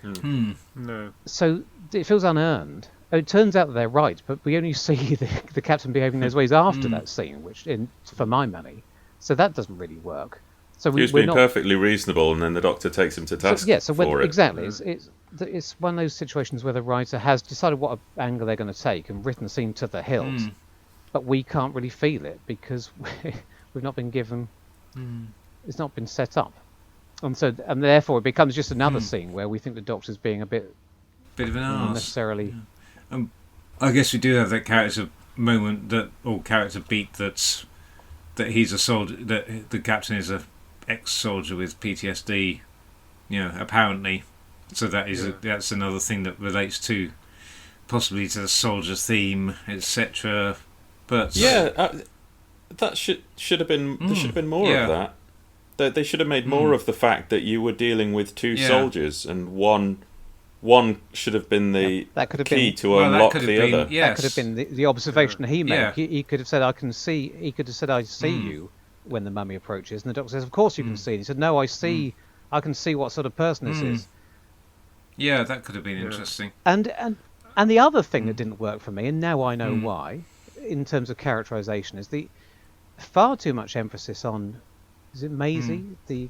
Speaker 1: No.
Speaker 2: So it feels unearned. It turns out that they're right, but we only see the Captain behaving those ways after that scene, which, for my money, so that doesn't really work. So
Speaker 4: he's been perfectly reasonable, and then the Doctor takes him to task for it.
Speaker 2: Exactly. It's one of those situations where the writer has decided what angle they're going to take and written the scene to the hilt, but we can't really feel it because we've not been given. It's not been set up, and therefore it becomes just another scene where we think the Doctor's being a bit
Speaker 3: of an arse.
Speaker 2: Necessarily.
Speaker 3: I guess we do have that character moment character beat that he's a soldier, that the Captain is a ex-soldier with PTSD, apparently. So that's another thing that relates to possibly to the soldier theme, etc. But
Speaker 4: that should have been there should have been more of that. They should have made more of the fact that you were dealing with two soldiers, and one should have been the key to unlock the other.
Speaker 2: That could have been the observation he made. He could have said, "I see you." When the mummy approaches, and the Doctor says, "Of course you can see." And he said, "No, I see. I can see what sort of person this is."
Speaker 3: Yeah, that could have been interesting.
Speaker 2: And the other thing that didn't work for me, and now I know why, in terms of characterization, is the far too much emphasis on. Is it Maisie, the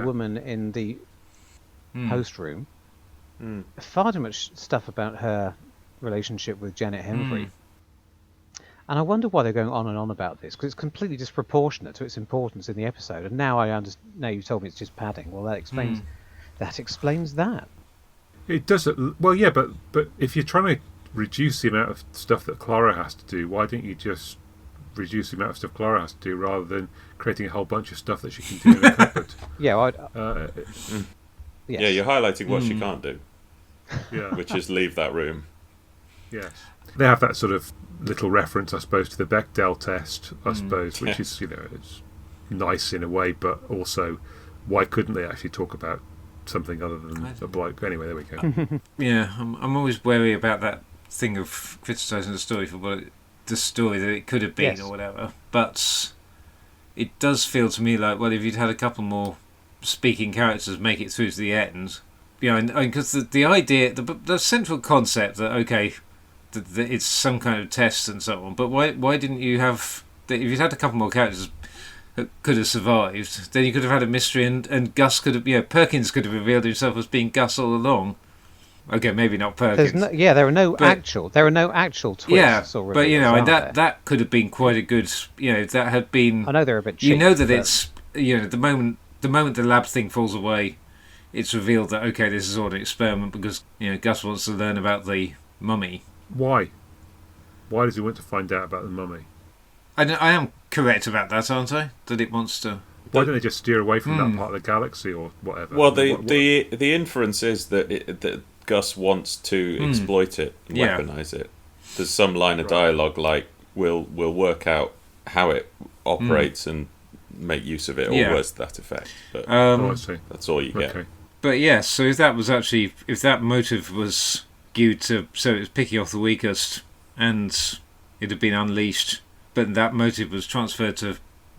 Speaker 2: woman in the host room? Far too much stuff about her relationship with Janet Hemprey. And I wonder why they're going on and on about this, because it's completely disproportionate to its importance in the episode. And now I understand. Now you told me it's just padding. Well, that explains that.
Speaker 1: It doesn't. Well, yeah, but if you're trying to reduce the amount of stuff that Clara has to do, why don't you just reduce the amount of stuff Clara has to do rather than creating a whole bunch of stuff that she can do in the cupboard?
Speaker 2: Yes.
Speaker 4: Yeah, you're highlighting what she can't do.
Speaker 1: Yeah,
Speaker 4: which is leave that room.
Speaker 1: Yes, they have that sort of little reference, I suppose, to the Bechdel test, I suppose, which is it's nice in a way, but also why couldn't they actually talk about something other than a bloke? Anyway, there we go.
Speaker 3: I'm always wary about that thing of criticising the story for the story that it could have been or whatever. But it does feel to me like, well, if you'd had a couple more speaking characters make it through to the end, because the idea, the central concept that that it's some kind of test and so on. But why didn't you have? If you'd had a couple more characters could have survived, then you could have had a mystery, and Gus could have, Perkins could have revealed himself as being Gus all along. Okay, maybe not Perkins.
Speaker 2: There are no actual twists.
Speaker 3: Yeah,
Speaker 2: or
Speaker 3: but that could have been quite a good. That had been.
Speaker 2: I know they're a bit cheap.
Speaker 3: You know that it's the moment the lab thing falls away, it's revealed that okay, this is all an experiment because Gus wants to learn about the mummy.
Speaker 1: Why? Why does he want to find out about the mummy?
Speaker 3: I am correct about that, aren't I? That it wants to.
Speaker 1: Why don't they just steer away from that part of the galaxy or whatever?
Speaker 4: Well, the inference is that Gus wants to exploit it and weaponize it. There's some line of dialogue like, "We'll work out how it operates and make use of it," or words to that effect. But
Speaker 1: I see.
Speaker 4: That's all you get.
Speaker 1: Okay.
Speaker 3: But yes, so if that motive was skewed to, so it was picking off the weakest, and it had been unleashed, but that motive was transferred to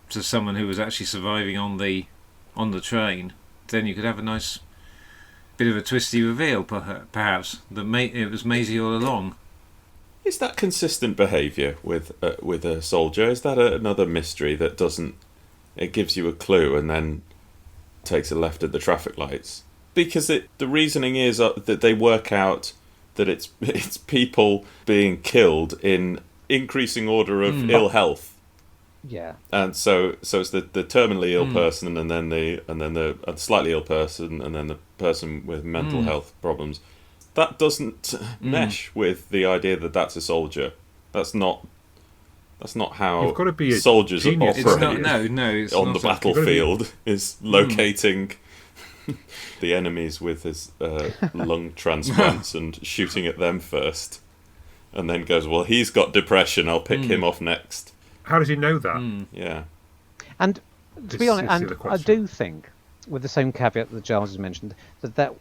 Speaker 3: someone who was actually surviving on the train, then you could have a nice bit of a twisty reveal, perhaps that it was Maisie all along.
Speaker 4: Is that consistent behaviour with a soldier? Is that another mystery that doesn't? It gives you a clue and then takes a left at the traffic lights. Because the reasoning is that they work out that it's people being killed in increasing order of ill health.
Speaker 2: Yeah.
Speaker 4: And so it's the terminally ill person and then the slightly ill person and then the person with mental health problems. That doesn't mesh with the idea that that's a soldier. That's not how
Speaker 1: You've got to be
Speaker 4: soldiers operate.
Speaker 3: It's on
Speaker 4: the battlefield is locating the enemies with his lung transplants and shooting at them first, and then goes, well, he's got depression, I'll pick him off next.
Speaker 1: How does he know that?
Speaker 4: Yeah.
Speaker 2: And to be honest, and I do think, with the same caveat that Giles has mentioned, that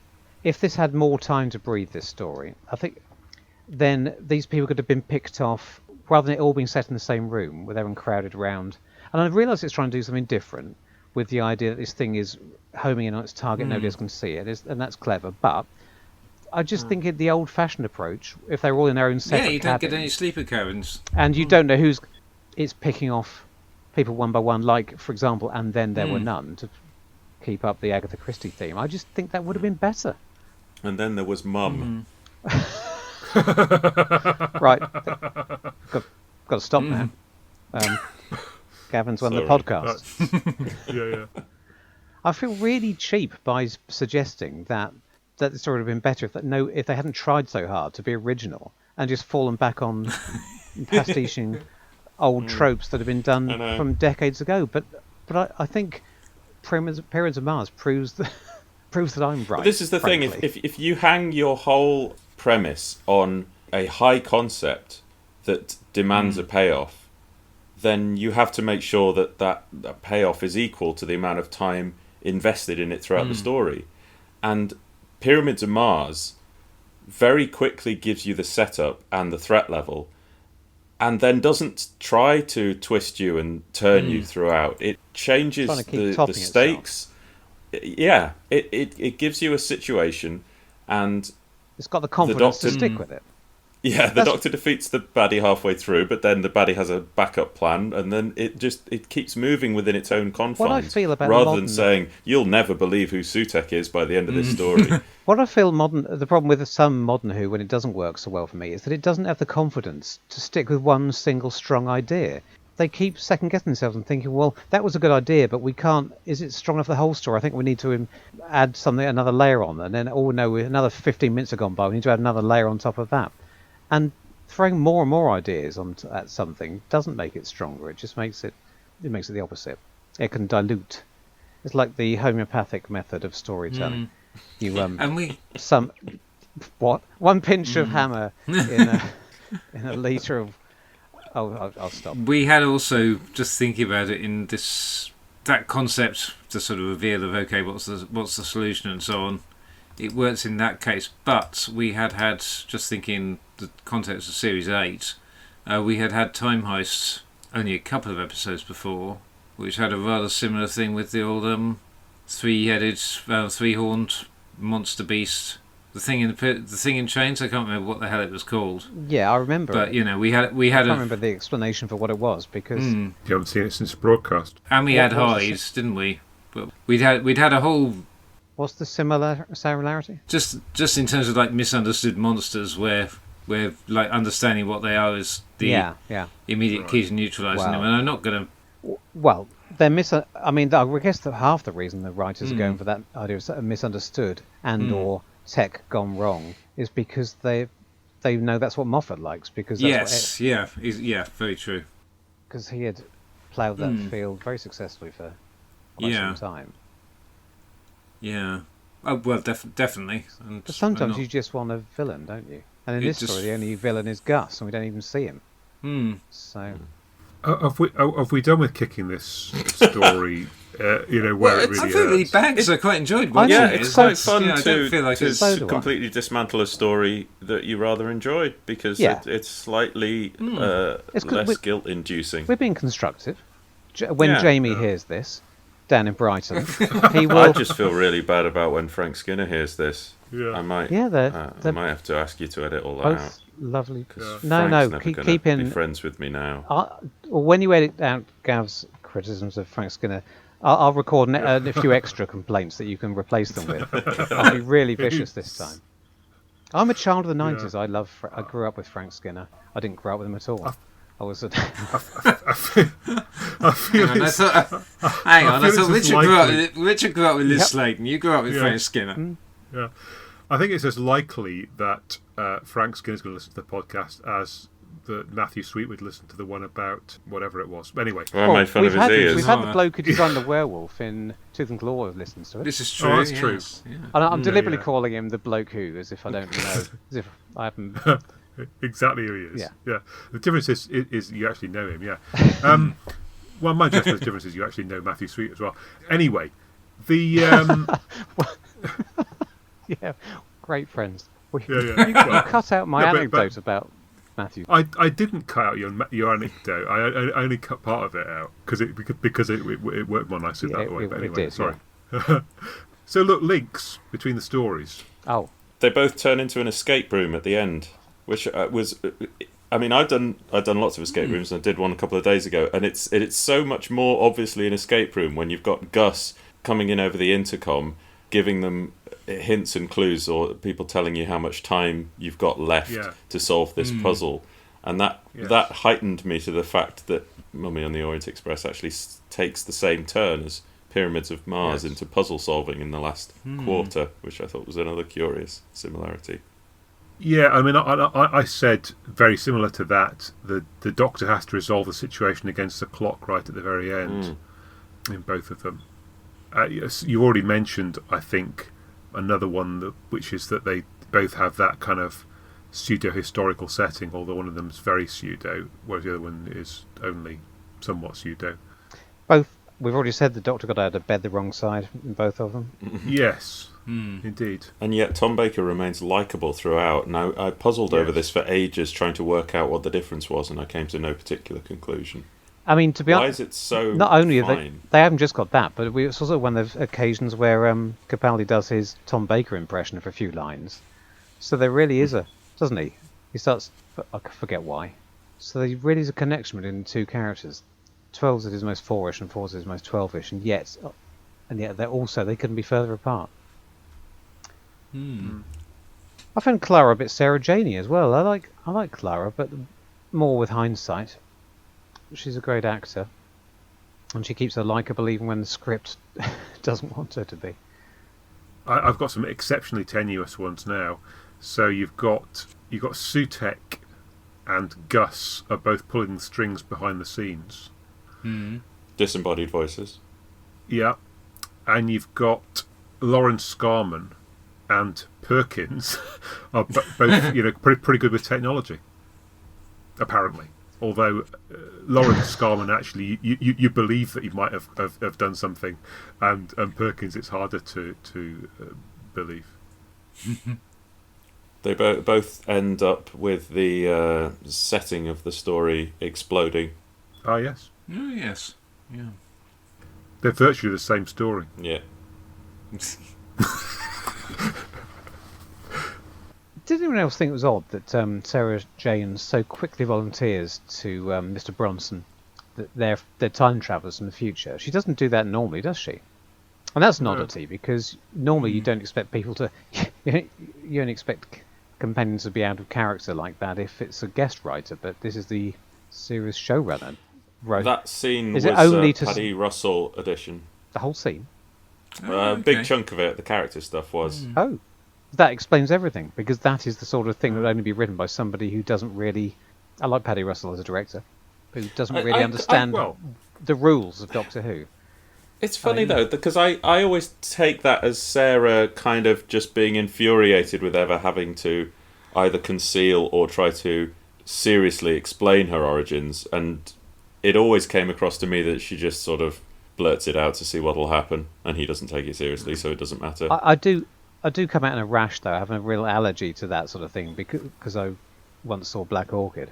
Speaker 2: if this had more time to breathe this story, I think then these people could have been picked off rather than it all being set in the same room with everyone crowded around. And I realise it's trying to do something different with the idea that this thing is homing in on its target, nobody else can see it, and that's clever. But I just think the old-fashioned approach, if they're all in their own separate
Speaker 3: you don't
Speaker 2: cabins,
Speaker 3: get any sleeper cabins,
Speaker 2: and you don't know it's picking off people one by one, like, for example, and then there were none, to keep up the Agatha Christie theme. I just think that would have been better.
Speaker 4: And then there was Mum.
Speaker 2: Right. Got to stop now. Gavin's won the podcast.
Speaker 1: Yeah.
Speaker 2: I feel really cheap by suggesting that the story would have been better if they hadn't tried so hard to be original and just fallen back on pastiching old tropes that have been done from decades ago. But I think Pyramids of Mars proves that I'm right.
Speaker 4: But this is the thing: if you hang your whole premise on a high concept that demands a payoff, then you have to make sure that payoff is equal to the amount of time invested in it throughout the story. And Pyramids of Mars very quickly gives you the setup and the threat level, and then doesn't try to twist you and turn you throughout. It changes the stakes. Yeah, it gives you a situation, and
Speaker 2: it's got the confidence to stick with it.
Speaker 4: Yeah, the Doctor defeats the baddie halfway through, but then the baddie has a backup plan, and then it keeps moving within its own confines.
Speaker 2: What I feel about
Speaker 4: rather than saying you'll never believe who Sutekh is by the end of this story.
Speaker 2: What I feel the problem with some modern Who when it doesn't work so well for me is that it doesn't have the confidence to stick with one single strong idea. They keep second guessing themselves and thinking, well, that was a good idea, but we can't. Is it strong enough for the whole story? I think we need to add another layer on, and then another 15 minutes have gone by. We need to add another layer on top of that. And throwing more and more ideas at something doesn't make it stronger. It just makes it the opposite. It can dilute. It's like the homeopathic method of storytelling. You one pinch of hammer in a liter of. I'll stop.
Speaker 3: We had also, just thinking about it in that concept, to sort of reveal of okay, what's the solution and so on. It works in that case, but we had just thinking the context of Series 8, we had Time Heist only a couple of episodes before, which had a rather similar thing with the old three-headed, three-horned monster beast The Thing in the Pit, The Thing in Chains. I can't remember what the hell it was called.
Speaker 2: Yeah, I remember.
Speaker 3: But
Speaker 2: it.
Speaker 3: We had. I
Speaker 2: can't remember the explanation for what it was because
Speaker 1: you haven't seen it since broadcast.
Speaker 3: And we had highs, didn't we? But we'd had a whole.
Speaker 2: What's the similarity?
Speaker 3: Just in terms of like misunderstood monsters, where like understanding what they are is the immediate key to neutralising them. And I'm not going
Speaker 2: to. Well, they're I mean, I guess that half the reason the writers are going for that idea of misunderstood and or tech gone wrong is because they know that's what Moffat likes because that's
Speaker 3: very true.
Speaker 2: Because he had ploughed that field very successfully for quite some time.
Speaker 3: Yeah. Oh well, definitely. And
Speaker 2: but sometimes you just want a villain, don't you? And in this story, the only villain is Gus, and we don't even see him. So.
Speaker 1: Have we done with kicking this story? Where it really
Speaker 3: I feel really bad because I quite enjoyed watching it.
Speaker 4: It's quite fun
Speaker 3: to
Speaker 4: completely dismantle a story that you rather enjoyed because it's slightly less guilt-inducing.
Speaker 2: We're being constructive. When Jamie hears this, down in Brighton, he will.
Speaker 4: I just feel really bad about when Frank Skinner hears this.
Speaker 1: Yeah.
Speaker 4: I might.
Speaker 2: I
Speaker 4: might have to ask you to edit all that out.
Speaker 2: Lovely.
Speaker 4: No. Keep in. Be friends with me now.
Speaker 2: When you edit out Gav's criticisms of Frank Skinner, I'll record a few extra complaints that you can replace them with. I'll be really vicious this time. I'm a child of the 90s. I grew up with Frank Skinner. I didn't grow up with him at all. I was.
Speaker 3: Hang on. I thought Richard grew up with Liz Sladen. You grew up with Frank Skinner.
Speaker 1: Yeah. I think it's as likely that Frank Skinner's going to listen to the podcast as that Matthew Sweet would listen to the one about whatever it was. Anyway,
Speaker 4: I made fun of his ears.
Speaker 2: We've had the bloke who designed the werewolf in Tooth and Claw listens to it.
Speaker 3: This is true.
Speaker 1: Oh, that's true.
Speaker 3: Yeah.
Speaker 2: I'm deliberately calling him the bloke who, as if I don't know, as if I haven't.
Speaker 1: Exactly who he is. Yeah. The difference is you actually know him. Yeah. Well, my guess the difference is you actually know Matthew Sweet as well. Anyway, the.
Speaker 2: Yeah, great friends.
Speaker 1: You
Speaker 2: cut out my anecdote about Matthew.
Speaker 1: I didn't cut out your anecdote. I only cut part of it out because it worked more nicely that way. But anyway, sorry. Yeah. So look, links between the stories.
Speaker 2: Oh,
Speaker 4: they both turn into an escape room at the end, which was. I mean, I've done lots of escape rooms, and I did one a couple of days ago, and it's so much more obviously an escape room when you've got Gus coming in over the intercom, giving them hints and clues, or people telling you how much time you've got left to solve this puzzle, and that heightened me to the fact that Mummy on the Orient Express actually takes the same turn as Pyramids of Mars into puzzle solving in the last quarter, which I thought was another curious similarity.
Speaker 1: Yeah, I mean, I said very similar to that. The Doctor has to resolve the situation against the clock right at the very end in both of them. You already mentioned, I think, another one which is that they both have that kind of pseudo-historical setting, although one of them is very pseudo, whereas the other one is only somewhat pseudo.
Speaker 2: Both. We've already said the Doctor got out of bed the wrong side in both of them.
Speaker 1: Yes, indeed.
Speaker 4: And yet Tom Baker remains likeable throughout. Now, I puzzled over this for ages, trying to work out what the difference was, and I came to no particular conclusion.
Speaker 2: I mean, to be honest,
Speaker 4: why is it so
Speaker 2: not only
Speaker 4: fine?
Speaker 2: They haven't just got that, but it's also one of the occasions where Capaldi does his Tom Baker impression of a few lines. So there really is doesn't he? He starts, I forget why. So there really is a connection between the two characters. 12's at his most 4-ish and 4's at his most 12-ish, and yet they couldn't be further apart. I found Clara a bit Sarah Janey as well. I like Clara, but more with hindsight. She's a great actor, and she keeps her likeable even when the script doesn't want her to be.
Speaker 1: I've got some exceptionally tenuous ones now. So you've got Sutek and Gus are both pulling the strings behind the scenes.
Speaker 4: Disembodied voices.
Speaker 1: Yeah, and you've got Lawrence Scarman and Perkins are both pretty good with technology, apparently. Although Lawrence Scarman actually, you believe that he might have done something, and Perkins it's harder to believe.
Speaker 4: They both end up with the setting of the story exploding.
Speaker 1: Ah, yes.
Speaker 3: Oh, yes. Yeah.
Speaker 1: They're virtually the same story.
Speaker 4: Yeah.
Speaker 2: Did anyone else think it was odd that Sarah Jane so quickly volunteers to Mr. Bronson that they're time travelers from the future? She doesn't do that normally, does she? And that's an oddity, because normally you don't expect people to... you only expect companions to be out of character like that if it's a guest writer, but this is the series showrunner.
Speaker 4: That scene
Speaker 2: is
Speaker 4: was
Speaker 2: it only
Speaker 4: Paddy Russell edition.
Speaker 2: The whole scene?
Speaker 4: A big chunk of it, the character stuff, was.
Speaker 2: Oh. That explains everything, because that is the sort of thing that would only be written by somebody who doesn't really... I like Paddy Russell as a director, who doesn't really understand the rules of Doctor Who.
Speaker 4: It's funny, though, because I always take that as Sarah kind of just being infuriated with ever having to either conceal or try to seriously explain her origins, and it always came across to me that she just sort of blurts it out to see what'll happen, and he doesn't take it seriously, so it doesn't matter.
Speaker 2: I do come out in a rash, though. I have a real allergy to that sort of thing because I once saw Black Orchid.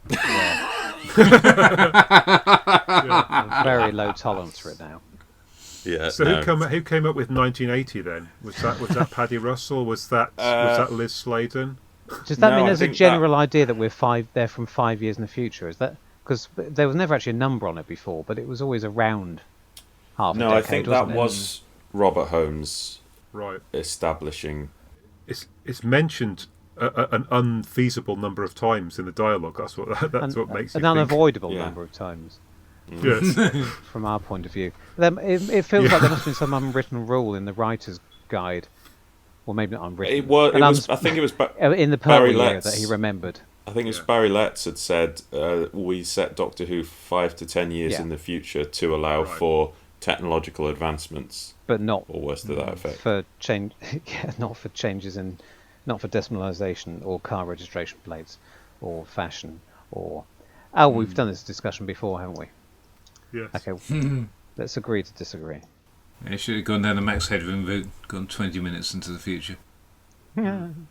Speaker 2: Yeah. Very low tolerance for it now.
Speaker 4: Yeah.
Speaker 1: So who came up with 1980 then? Was that Paddy Russell? Was that Liz Sladen?
Speaker 2: Does that mean there's a general idea that they're from 5 years in the future? Is that because there was never actually a number on it before, but it was always around half a decade,
Speaker 4: I think that was Robert Holmes.
Speaker 1: Right.
Speaker 4: Establishing.
Speaker 1: It's mentioned an unfeasible number of times in the dialogue. That's what makes it an
Speaker 2: unavoidable number of times.
Speaker 1: Yes.
Speaker 2: From our point of view, it feels like there must have been some unwritten rule in the writer's guide, or maybe not unwritten.
Speaker 4: I think it was
Speaker 2: in the Pearl year that he remembered.
Speaker 4: I think it was Barry Letts had said we set Doctor Who 5 to 10 years in the future to allow for technological advancements,
Speaker 2: but not
Speaker 4: or worse to that effect.
Speaker 2: For change, not for changes in, not for decimalisation or car registration plates, or fashion, or we've done this discussion before, haven't we?
Speaker 1: Yes.
Speaker 2: Okay, let's agree to disagree.
Speaker 3: You should have gone down the Max Headroom route, gone 20 minutes into the future.
Speaker 1: I'm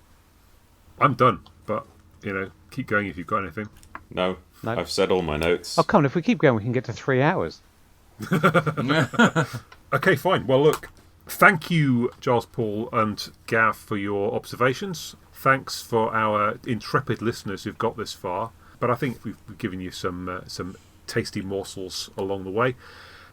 Speaker 1: done, but keep going if you've got anything.
Speaker 4: No, I've said all my notes.
Speaker 2: Oh, come on! If we keep going, we can get to 3 hours.
Speaker 1: Okay, fine. Well, look, thank you, Giles Paul and Gav, for your observations. Thanks for our intrepid listeners who've got this far. But I think we've given you some tasty morsels along the way.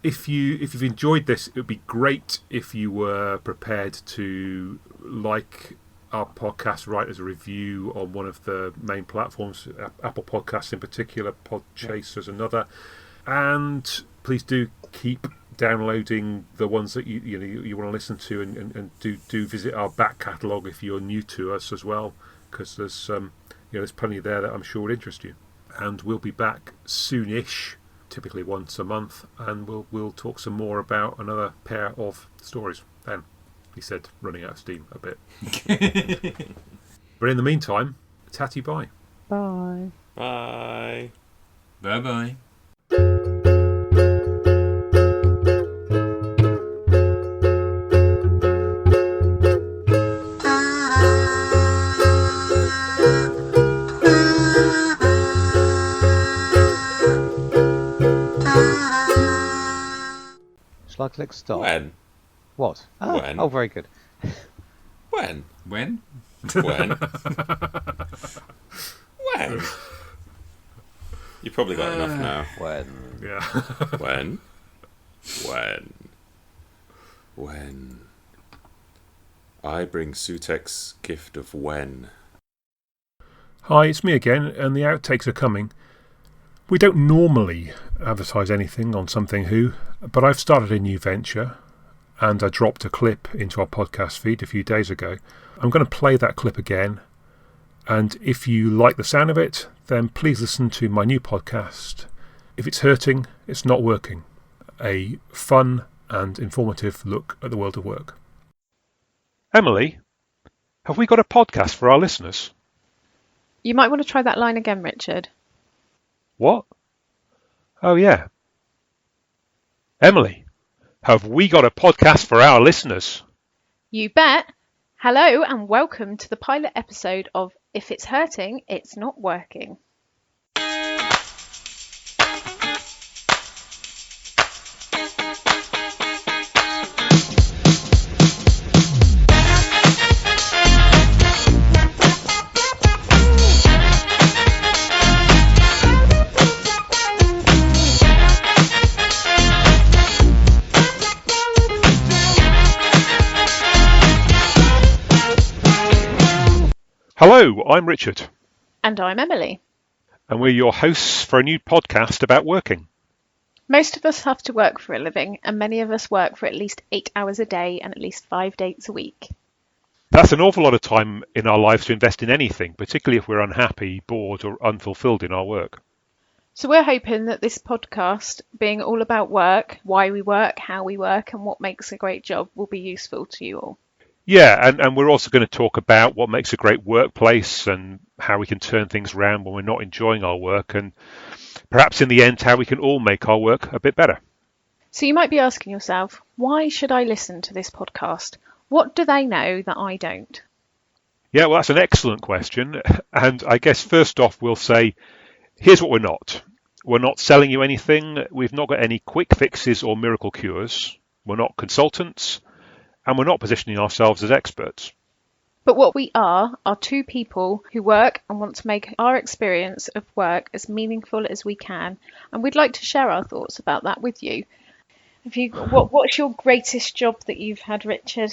Speaker 1: If you've enjoyed this, it would be great if you were prepared to like our podcast, write as a review on one of the main platforms, Apple Podcasts in particular, Podchaser's another, and please do keep downloading the ones that you want to listen to, and do visit our back catalogue if you're new to us as well, because there's plenty there that I'm sure would interest you. And we'll be back soonish, typically once a month, and we'll talk some more about another pair of stories then. He said, running out of steam a bit. But in the meantime, tatty bye.
Speaker 2: Bye.
Speaker 4: Bye.
Speaker 3: Bye-bye.
Speaker 2: Shall I click stop?
Speaker 4: When?
Speaker 2: What? Oh,
Speaker 4: when?
Speaker 2: Oh, very good.
Speaker 4: When?
Speaker 3: When?
Speaker 4: When? When? You probably got enough now.
Speaker 2: When?
Speaker 1: Yeah.
Speaker 4: When? When? I bring Sutek's gift of when.
Speaker 1: Hi, it's me again, and the outtakes are coming. We don't normally advertise anything on Something Who, but I've started a new venture, and I dropped a clip into our podcast feed a few days ago. I'm going to play that clip again, and if you like the sound of it, then please listen to my new podcast, If It's Hurting, It's Not Working, a fun and informative look at the world of work. Emily, have we got a podcast for our listeners?
Speaker 5: You might want to try that line again, Richard.
Speaker 1: What? Oh, yeah. Emily, have we got a podcast for our listeners?
Speaker 5: You bet. Hello and welcome to the pilot episode of If It's Hurting, It's Not Working.
Speaker 1: Hello, I'm Richard.
Speaker 5: And I'm Emily.
Speaker 1: And we're your hosts for a new podcast about working.
Speaker 5: Most of us have to work for a living, and many of us work for at least 8 hours a day and at least 5 days a week.
Speaker 1: That's an awful lot of time in our lives to invest in anything, particularly if we're unhappy, bored, or unfulfilled in our work.
Speaker 5: So we're hoping that this podcast, being all about work, why we work, how we work, and what makes a great job, will be useful to you all.
Speaker 1: Yeah, and we're also going to talk about what makes a great workplace and how we can turn things around when we're not enjoying our work, and perhaps in the end, how we can all make our work a bit better.
Speaker 5: So you might be asking yourself, why should I listen to this podcast? What do they know that I don't?
Speaker 1: Yeah, well, that's an excellent question. And I guess first off, we'll say, here's what we're not. We're not selling you anything. We've not got any quick fixes or miracle cures. We're not consultants. And we're not positioning ourselves as experts.
Speaker 5: But what we are two people who work and want to make our experience of work as meaningful as we can. And we'd like to share our thoughts about that with you. What's your greatest job that you've had, Richard?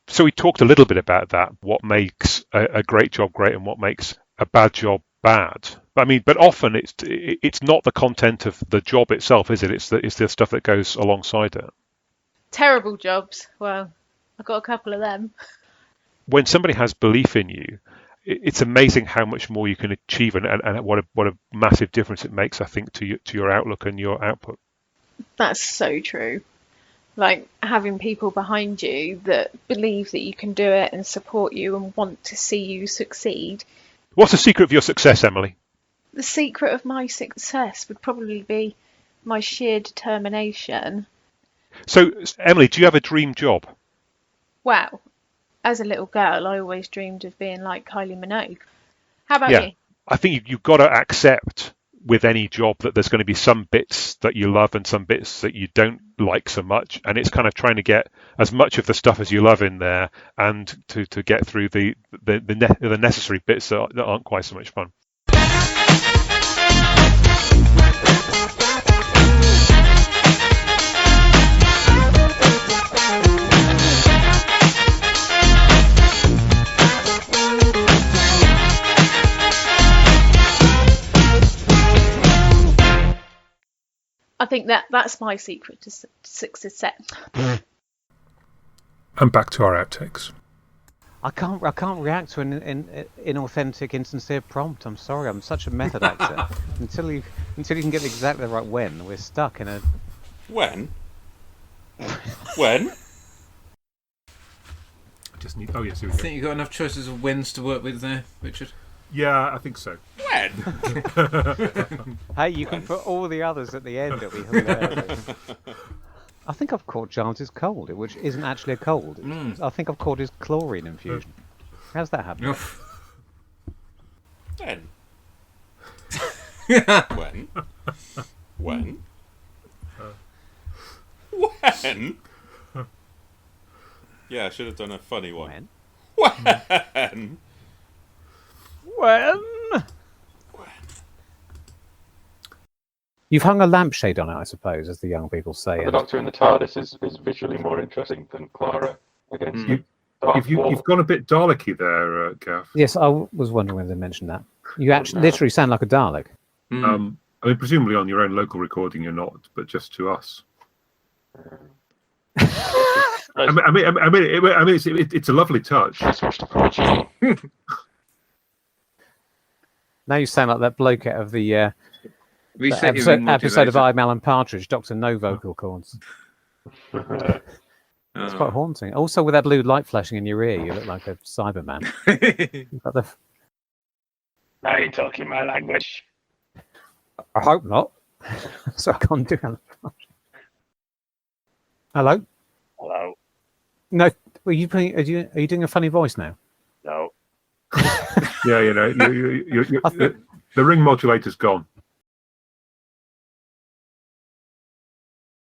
Speaker 1: So we talked a little bit about that, what makes a great job great and what makes a bad job bad. But often it's not the content of the job itself, is it? It's the stuff that goes alongside it.
Speaker 5: Terrible jobs. Well, I've got a couple of them.
Speaker 1: When somebody has belief in you, it's amazing how much more you can achieve and what a massive difference it makes, I think, to your outlook and your output. That's
Speaker 5: so true. Like having people behind you that believe that you can do it and support you and want to see you succeed.
Speaker 1: What's the secret of your success, Emily?
Speaker 5: The secret of my success would probably be my sheer determination.
Speaker 1: So, Emily, do you have a dream job?
Speaker 5: Well, as a little girl, I always dreamed of being like Kylie Minogue. How about you?
Speaker 1: I think you've got to accept with any job that there's going to be some bits that you love and some bits that you don't like so much, and it's kind of trying to get as much of the stuff as you love in there and to get through the necessary bits that aren't quite so much fun.
Speaker 5: I think that's my secret to success.
Speaker 1: And back to our outtakes.
Speaker 2: I can't react to an inauthentic, insincere prompt. I'm sorry, I'm such a method actor. until you can get exactly the right when, we're stuck in a...
Speaker 4: When? When?
Speaker 1: I just need... Oh, yes, here we
Speaker 3: go.
Speaker 1: I
Speaker 3: think you've got enough choices of whens to work with there, Richard?
Speaker 1: Yeah, I think so.
Speaker 4: When?
Speaker 2: Hey, you can put all the others at the end. It'll be hilarious. I think I've caught Giles' cold, which isn't actually a cold. I think I've caught his chlorine infusion. How's that happening?
Speaker 4: When? When? When? When? Yeah, I should have done a funny one. When?
Speaker 2: When? You've hung a lampshade on it, I suppose, as the young people say.
Speaker 6: The Doctor in the TARDIS is visually more interesting than Clara against
Speaker 1: You've gone a bit Dalek-y there, Gav.
Speaker 2: Yes, I was wondering whether they mentioned that. You actually literally sound like a Dalek.
Speaker 1: Presumably on your own local recording you're not, but just to us. It's a lovely touch.
Speaker 2: Now you sound like that bloke out of the episode of I'm Alan Partridge, Dr. No Vocal Cords. It's quite haunting. Also, with that blue light flashing in your ear, you look like a Cyberman.
Speaker 6: Are you talking my language?
Speaker 2: I hope not. So I can't do Alan Partridge. Hello?
Speaker 6: Hello?
Speaker 2: No, are you doing a funny voice now?
Speaker 6: No.
Speaker 1: Yeah, the ring modulator's gone.